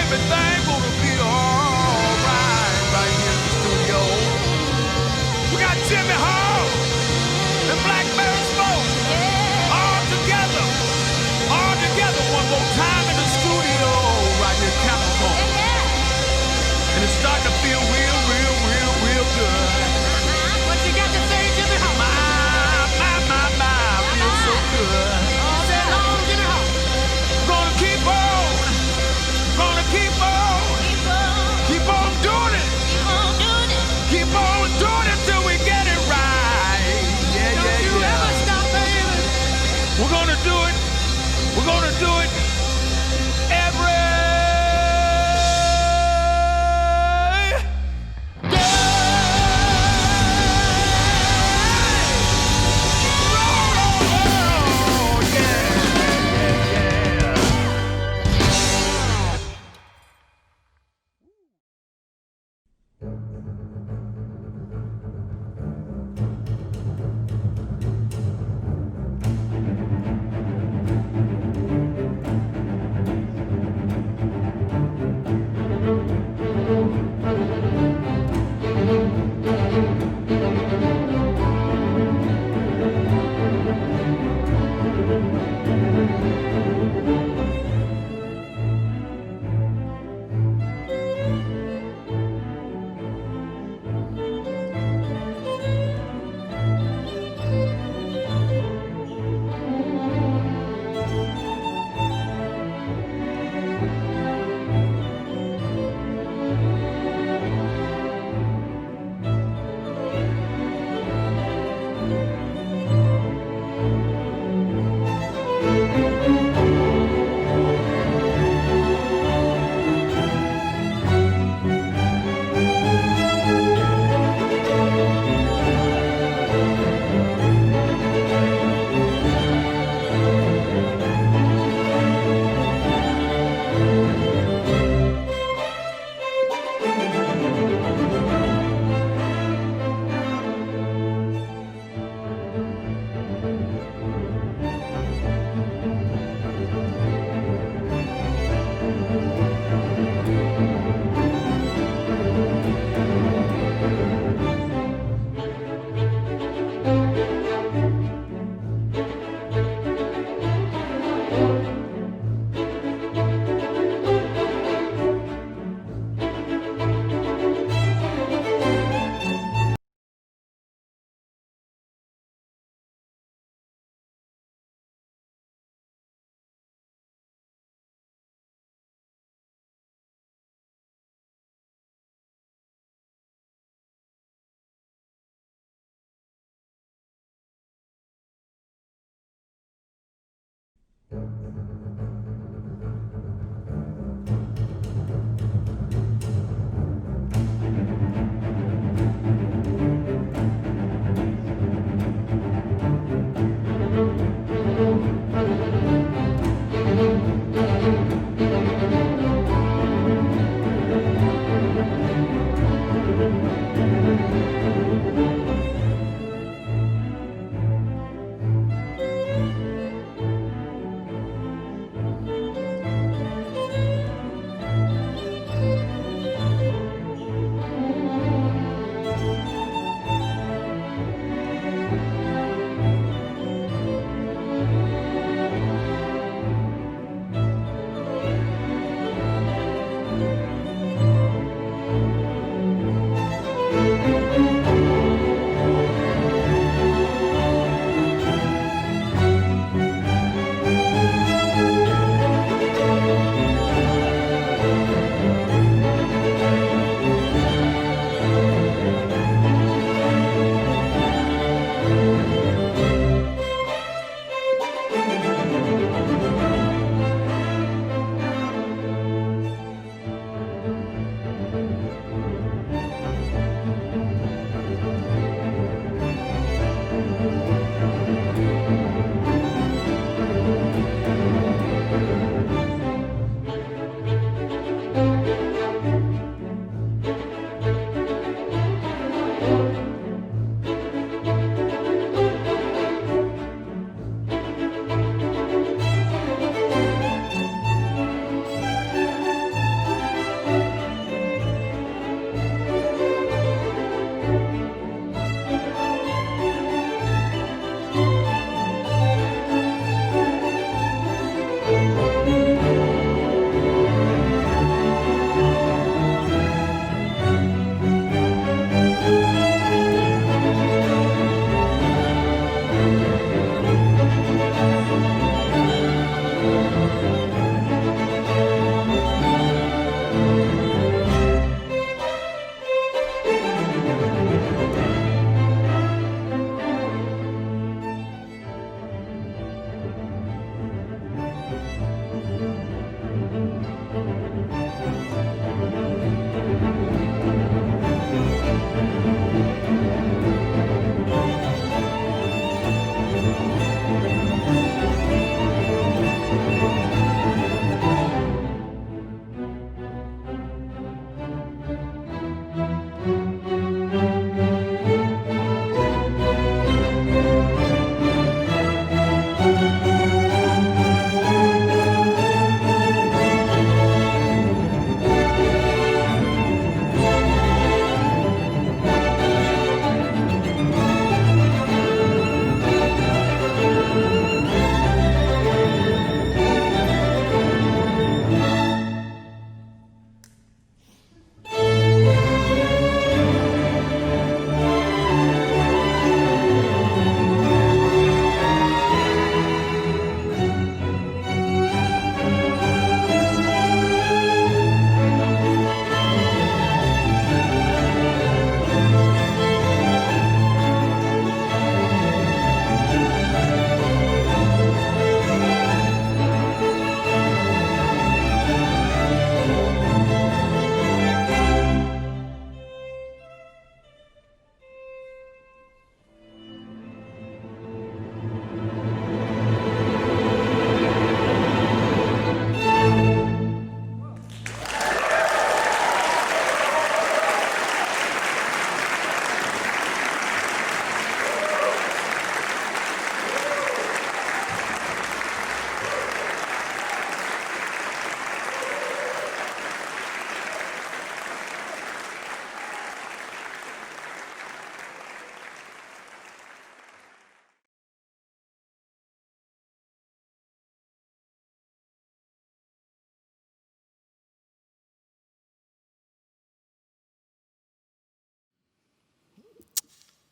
everything gonna be alright right here in the studio. We got Jimmy Hall and Blackberry Smoke all together one more time in the studio right here in Capricorn. And it's starting to feel real, real, real, real good. What you got to say, Jimmy Hall? My, feels so good. All day long, Jimmy Hall. Gonna keep on. Gonna keep on doing it. Keep on doing it till we get it right. Yeah, Don't you ever stop, baby. We're gonna do it. We're gonna do it every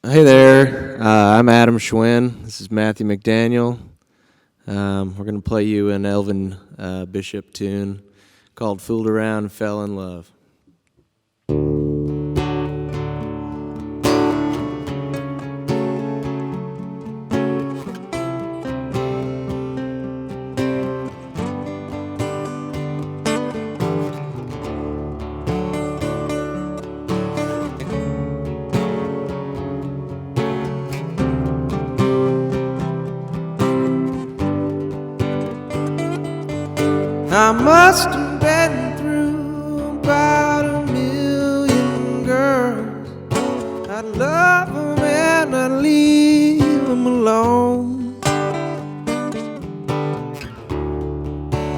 Hey there, I'm Adam Schwinn. This is Matthew McDaniel. We're going to play you an Elvin Bishop tune called Fooled Around and Fell in Love. I must have been through about 1,000,000 girls. I'd love them and I'd leave them alone.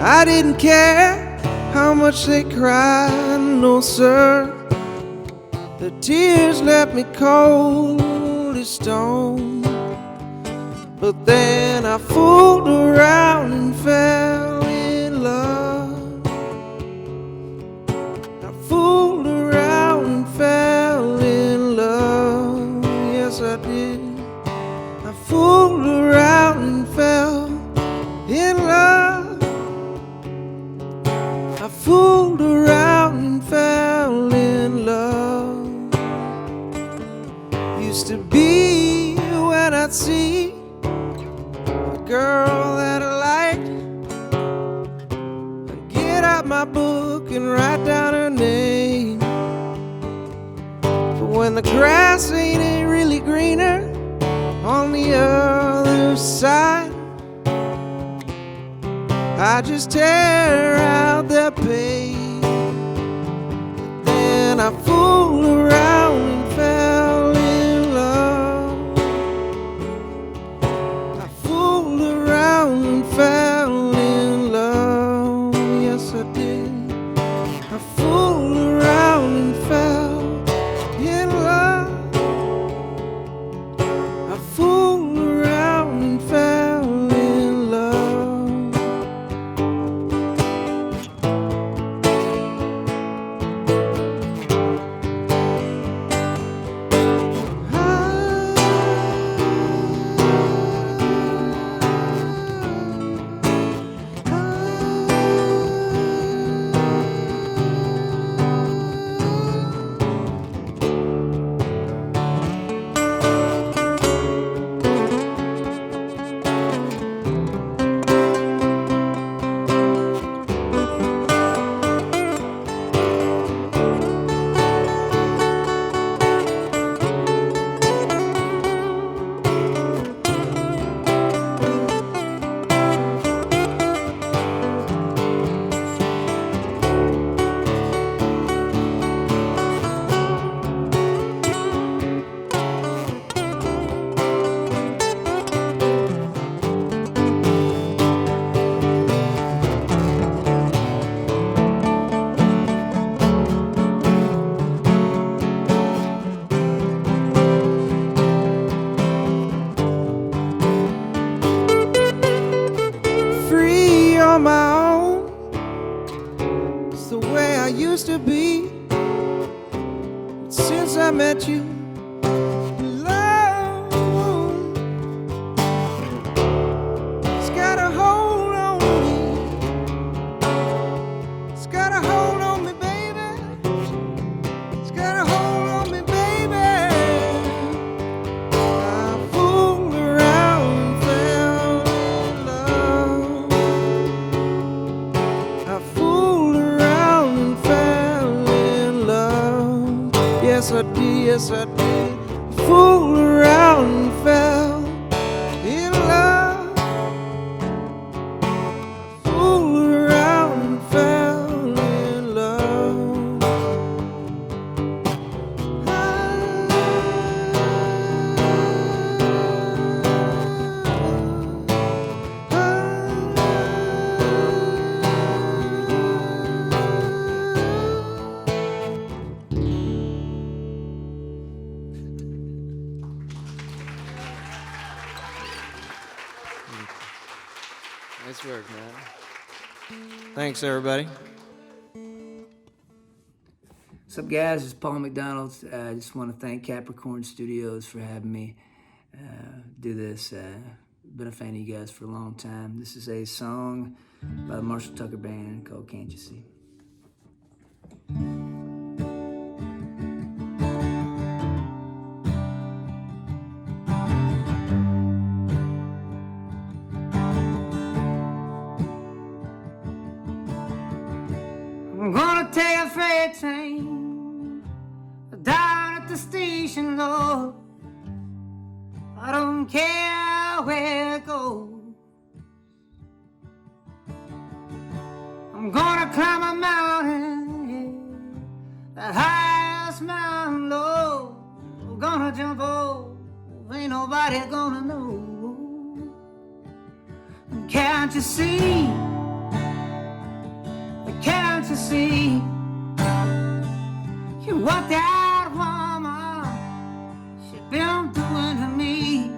I didn't care how much they cried, no sir. The tears left me cold as stone. But then I fooled around and fell in love. I fooled around and fell in love. Yes, I did. I fooled around and fell in love. I fooled around and fell in love. Used to be when I'd see a girl that I liked, I'd get out my book and write down her name. But when the grass ain't really greener on the other side, I just tear out the page. Then I fooled around and fell in love. I fooled around and fell in love. Yes, I did. I fooled around and fell in love. I fooled around and fell in love. Free on my own, it's the way I used to be. But since I met you, love, it's got a hold on me. It's got a hold on me, baby. It's got a hold on me, baby. I fooled around and fell in love. I fooled around and fell in love. Yes, I did, yes, I did. Fooled around and fell in love. Fooled around and fell in love. Nice work, man. Thanks, everybody. What's up, guys? It's Paul McDonald. I just want to thank Capricorn Studios for having me do this. Been a fan of you guys for a long time. This is a song by the Marshall Tucker Band called Can't You See? I'm gonna take a freight train down at the station, Lord. I don't care where it goes. I'm gonna climb a mountain, yeah, the highest mountain, Lord. I'm gonna jump over, ain't nobody gonna know. Can't you see? Can't you see what that woman she been doing to me?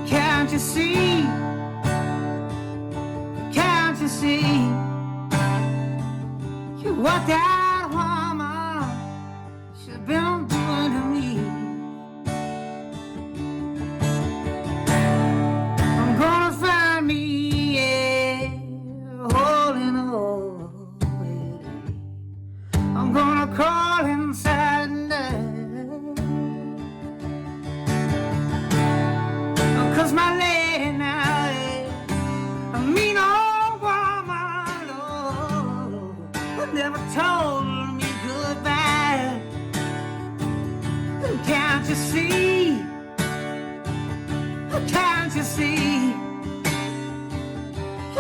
Can't you see? Can't you see what that woman she been doing to me? I'm gonna find me, yeah, hole in the wall. I'm gonna crawl inside and cause my lady now, yeah, a mean old woman, oh, never told me goodbye. Can't you see? Can't you see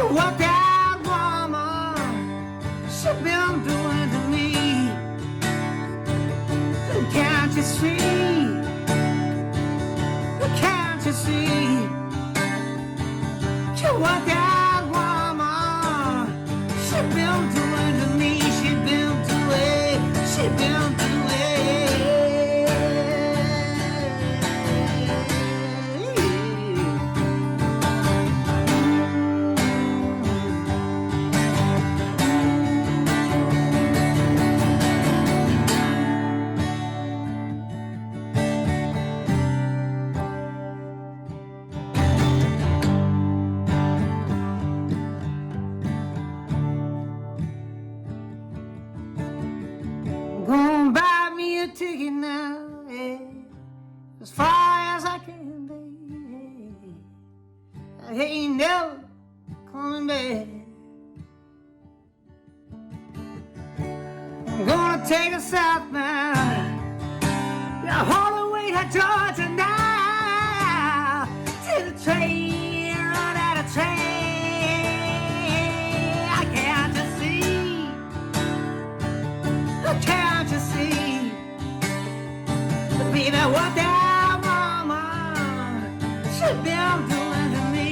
what that woman she been doing to me? Can't you see? Can't you see what that woman she been doing to me? She been doing. Gonna buy me a ticket now, yeah, as far as I can be. I ain't never coming back. I'm gonna take a southbound, yeah, all the way to Georgia now, till the train run out of train. I can't just see. Can't you see, baby, what that woman she been doing to me?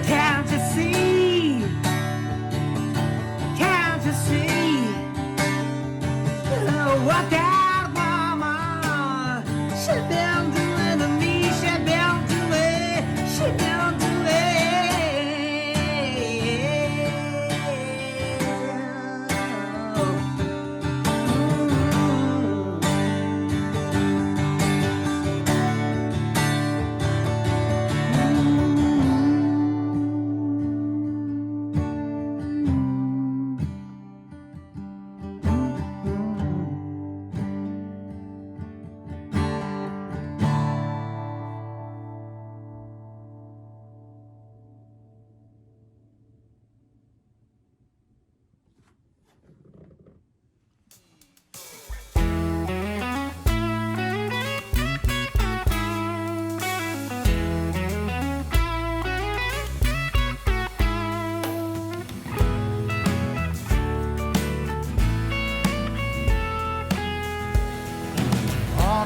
Can't you see? Can't you see what that woman she been doing to me? She been doing.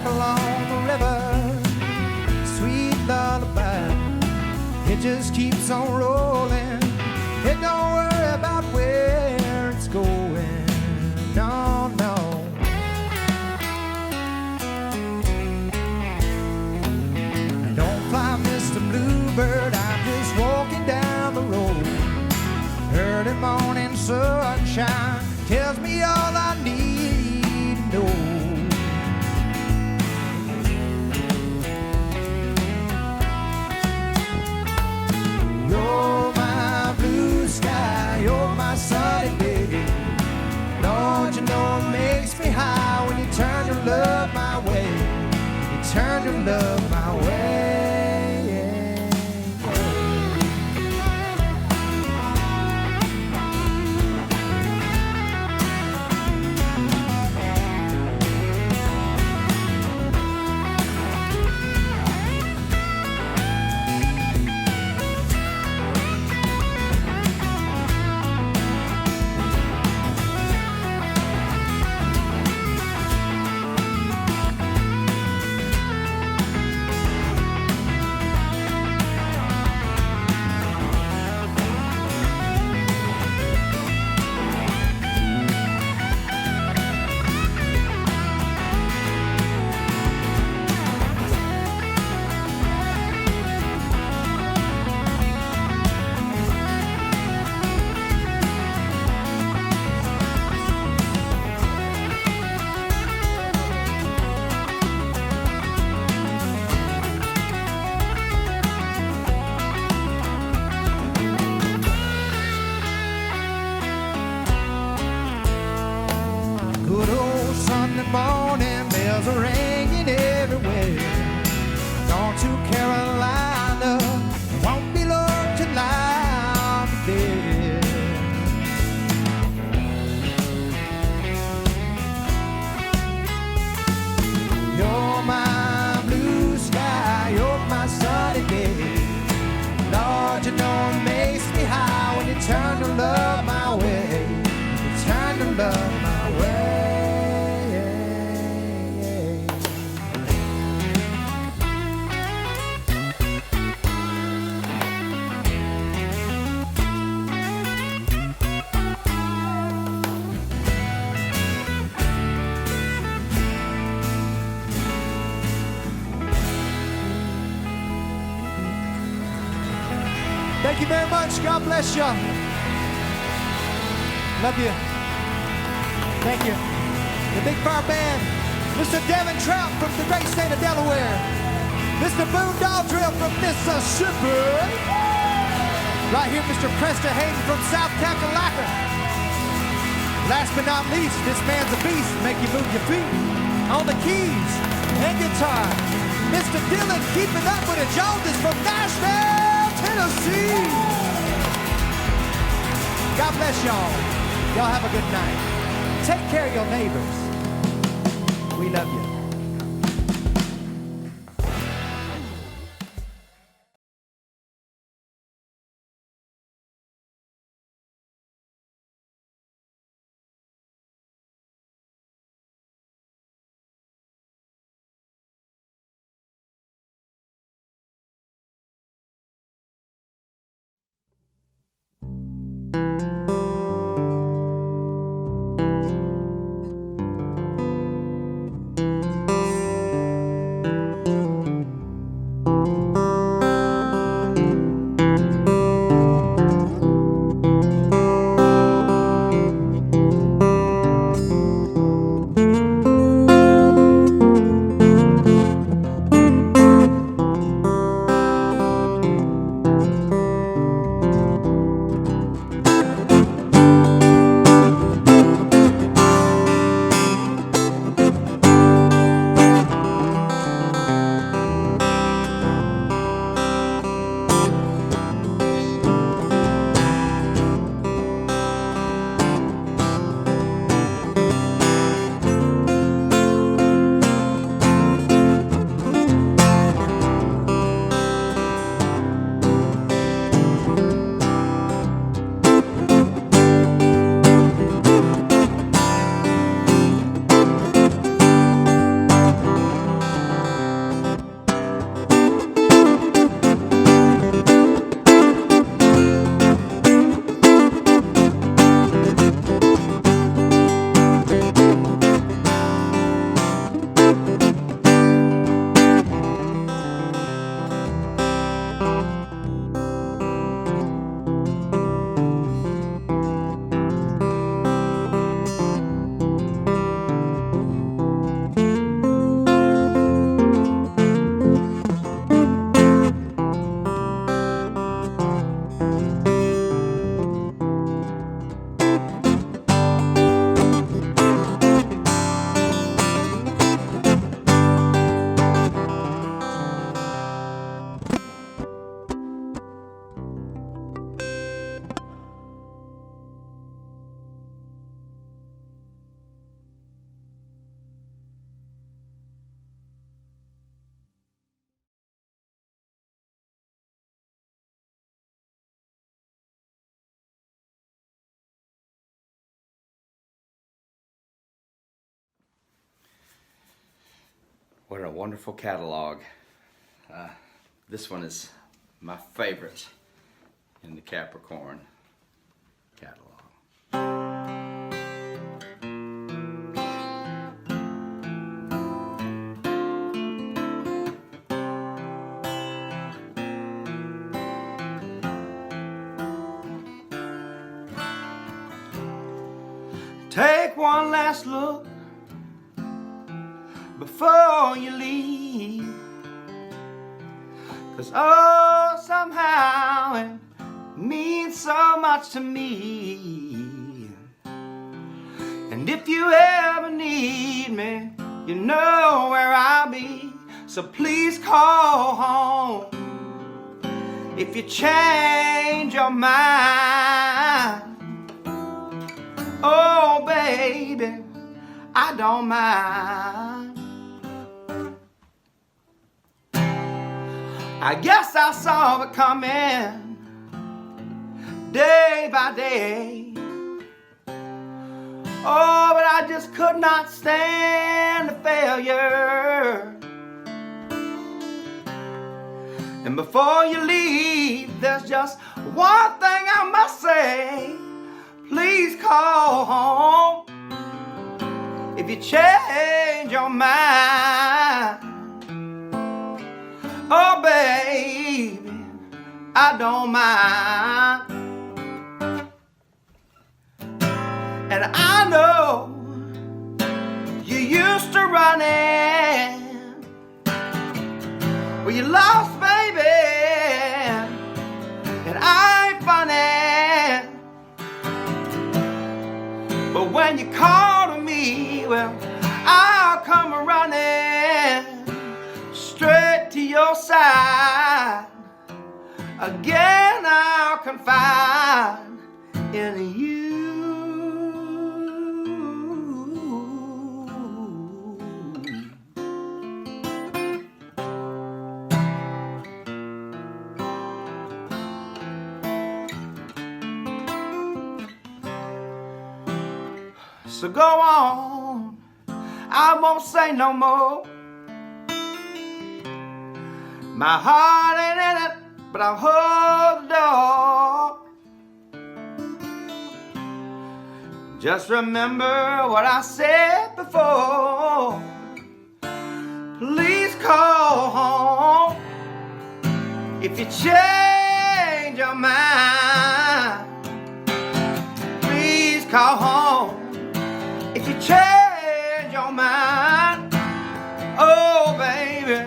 along the river, sweet lullaby. It just keeps on rolling. It don't worry about where it's going. No, no. Don't fly, Mr. Bluebird. I'm just walking down the road. Early morning sunshine you know it makes me high when you turn to love my way. You turn to love my way. Thank you very much. God bless y'all. Love you. Thank you. The Big Fire Band, Mr. Devin Trout from the great state of Delaware, Mr. Boone Daldrill from Mississippi, right here, Mr. Preston Hayden from South Kakalaka. Last but not least, this man's a beast, make you move your feet. On the keys and guitar, Mr. Dylan keeping up with the Joneses from Nashville, Tennessee. God bless y'all. Y'all have a good night. Take care of your neighbors. We love you. What a wonderful catalog. This one is my favorite in the Capricorn catalog. Take one last look before you leave, 'cause oh, somehow it means so much to me. And if you ever need me, you know where I'll be, so please call home if you change your mind. Oh baby, I don't mind. I guess I saw it coming day by day. Oh, but I just could not stand the failure. And before you leave, there's just one thing I must say. Please call home if you change your mind. Oh, baby, I don't mind. And I know you used to running. Well, you lost, baby, and I ain't funny. But when you call to me, well, I'll come running straight to your side. Again, I'll confide in you. So go on, I won't say no more. My heart ain't in it, but I'll hold the door. Just remember what I said before. Please call home if you change your mind. Please call home if you change your mind. Oh, baby,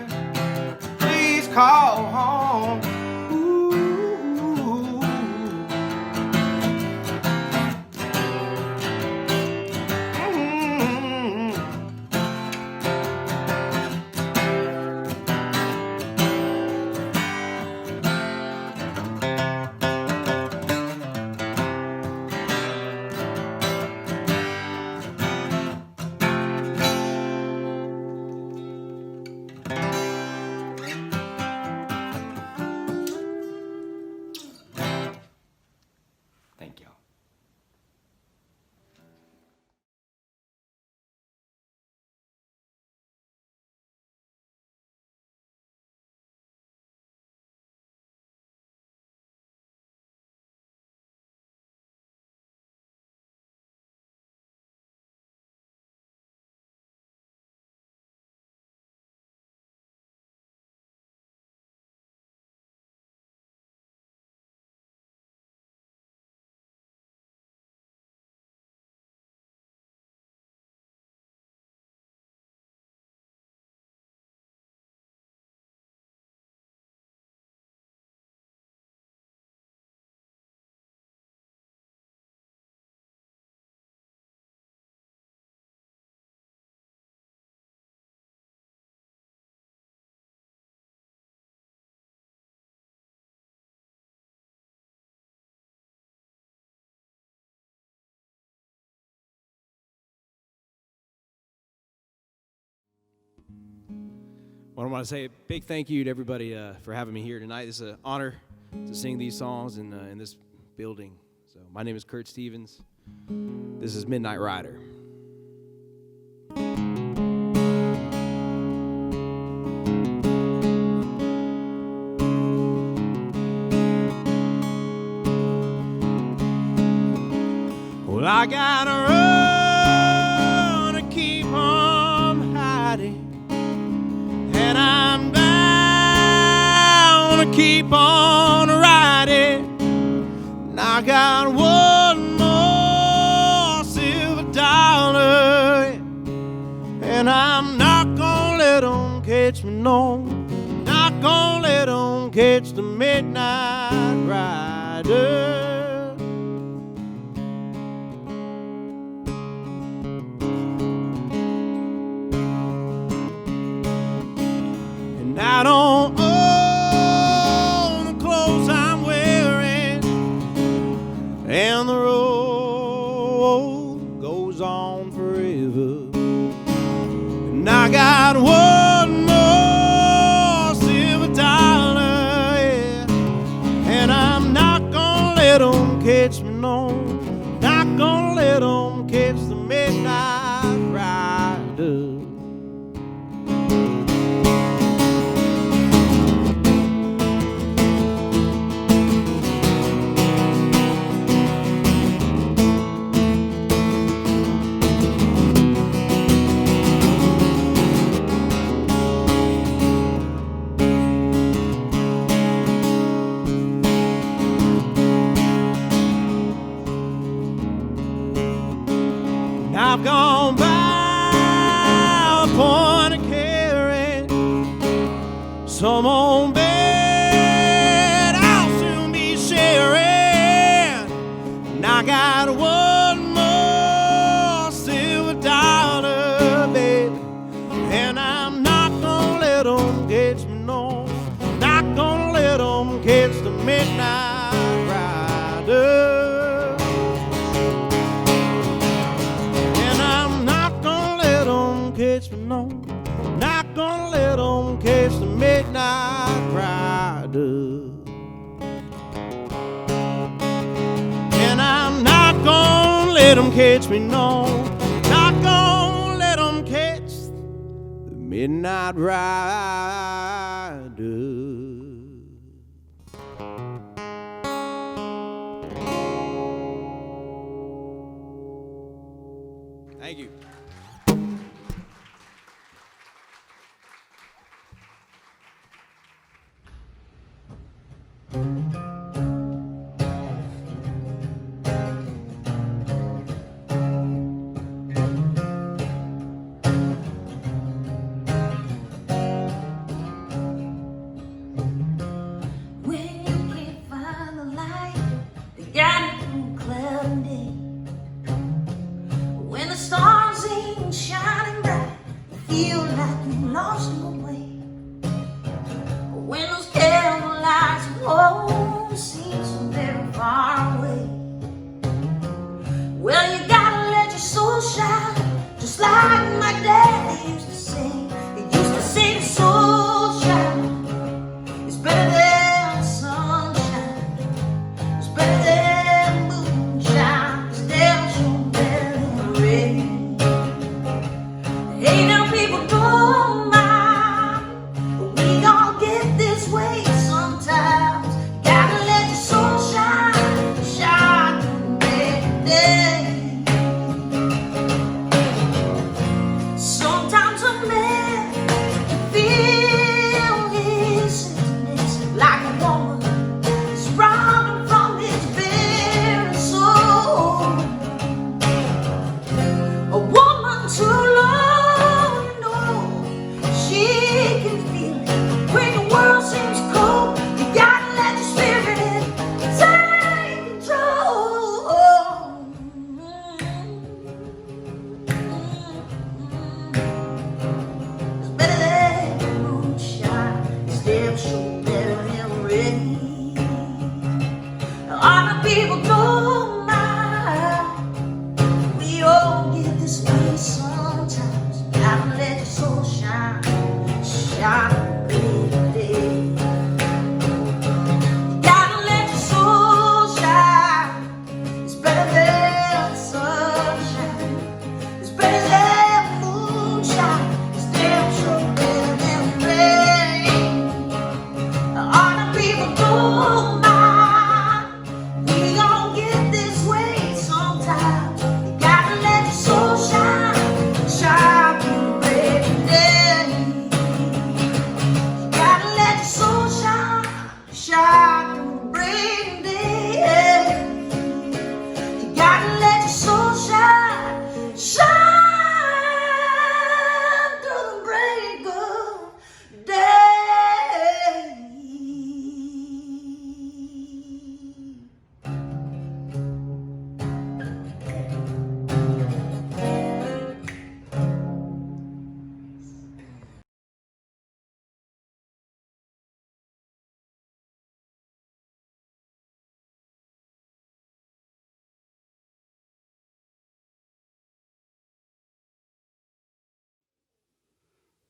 please call home. Ooh. Thank you. Well, I want to say a big thank you to everybody for having me here tonight. It's an honor to sing these songs in this building. So my name is Kurt Stevens. This is Midnight Rider. Well, I gotta run to keep from hiding, and I'm bound to keep on riding. And I got one more silver dollar, and I'm not gonna let 'em catch me, no, not gonna let 'em catch the Midnight Rider. I don't own the clothes I'm wearing, and the road goes on forever. And I got one more silver dollar, yeah, and I'm not gonna let let 'em catch me, no. Not gonna let 'em catch the midnight rider. I've gone by a point of caring, some on bed I'll soon be sharing, and I got one more silver dollar, baby, and I'm not gonna let 'em catch me, no, not gonna let 'em catch the midnight rider. Catch me, no, not gonna let 'em catch the midnight rider. And I'm not gonna let 'em catch me, no, not gonna let 'em catch the midnight rider. Thank you.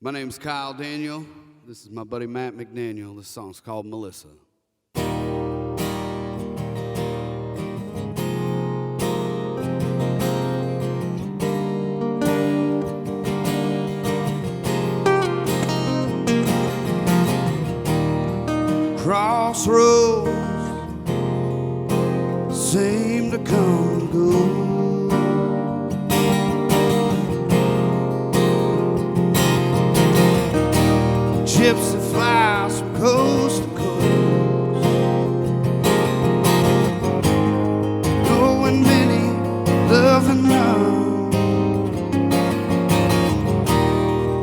My name's Kyle Daniel. This is my buddy Matt McDaniel. This song's called Melissa. crossroads seem to come and go. Gypsy flies from coast to coast, knowing many, loving none.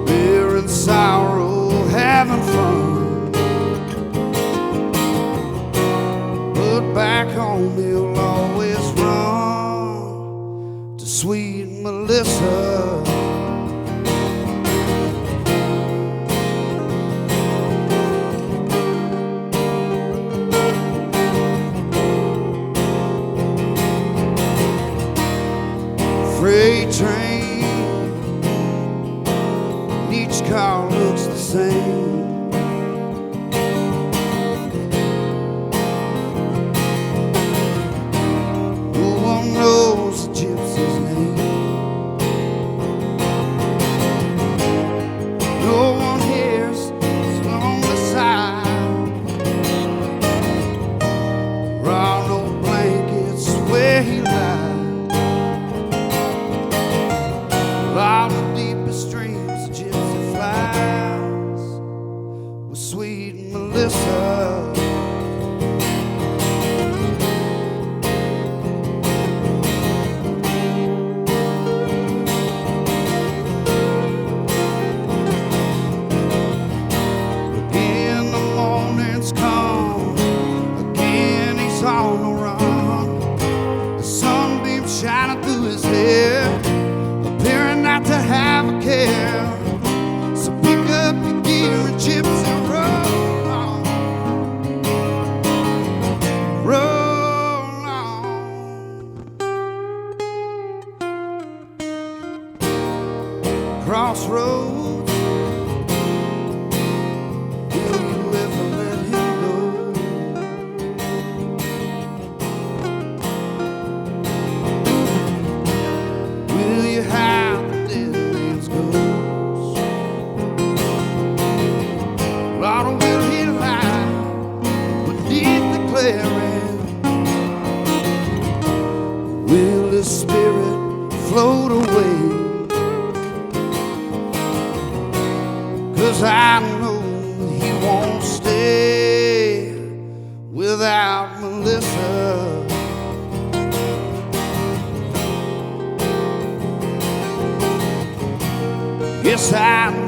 We're in sorrow, having fun, but back home he'll always run to sweet Melissa. Freight train, and each car looks the same. No one knows the gypsy's name. No one hears his lonely sigh. Round old blankets where he lies. Out the deepest dreams, the gypsy flies with sweet Melissa. Again the morning's come, again he's on the run. The sunbeam shining through his hair, appearing not to have a care. So pick up your gear and gypsy, roll on, roll on. Crossroads, will you ever let him go? Will you hide the dead man's ghost? Lord, will he lie beneath the clearing? Will his spirit float away? 'Cause I know he won't stay without Melissa. Yes, I know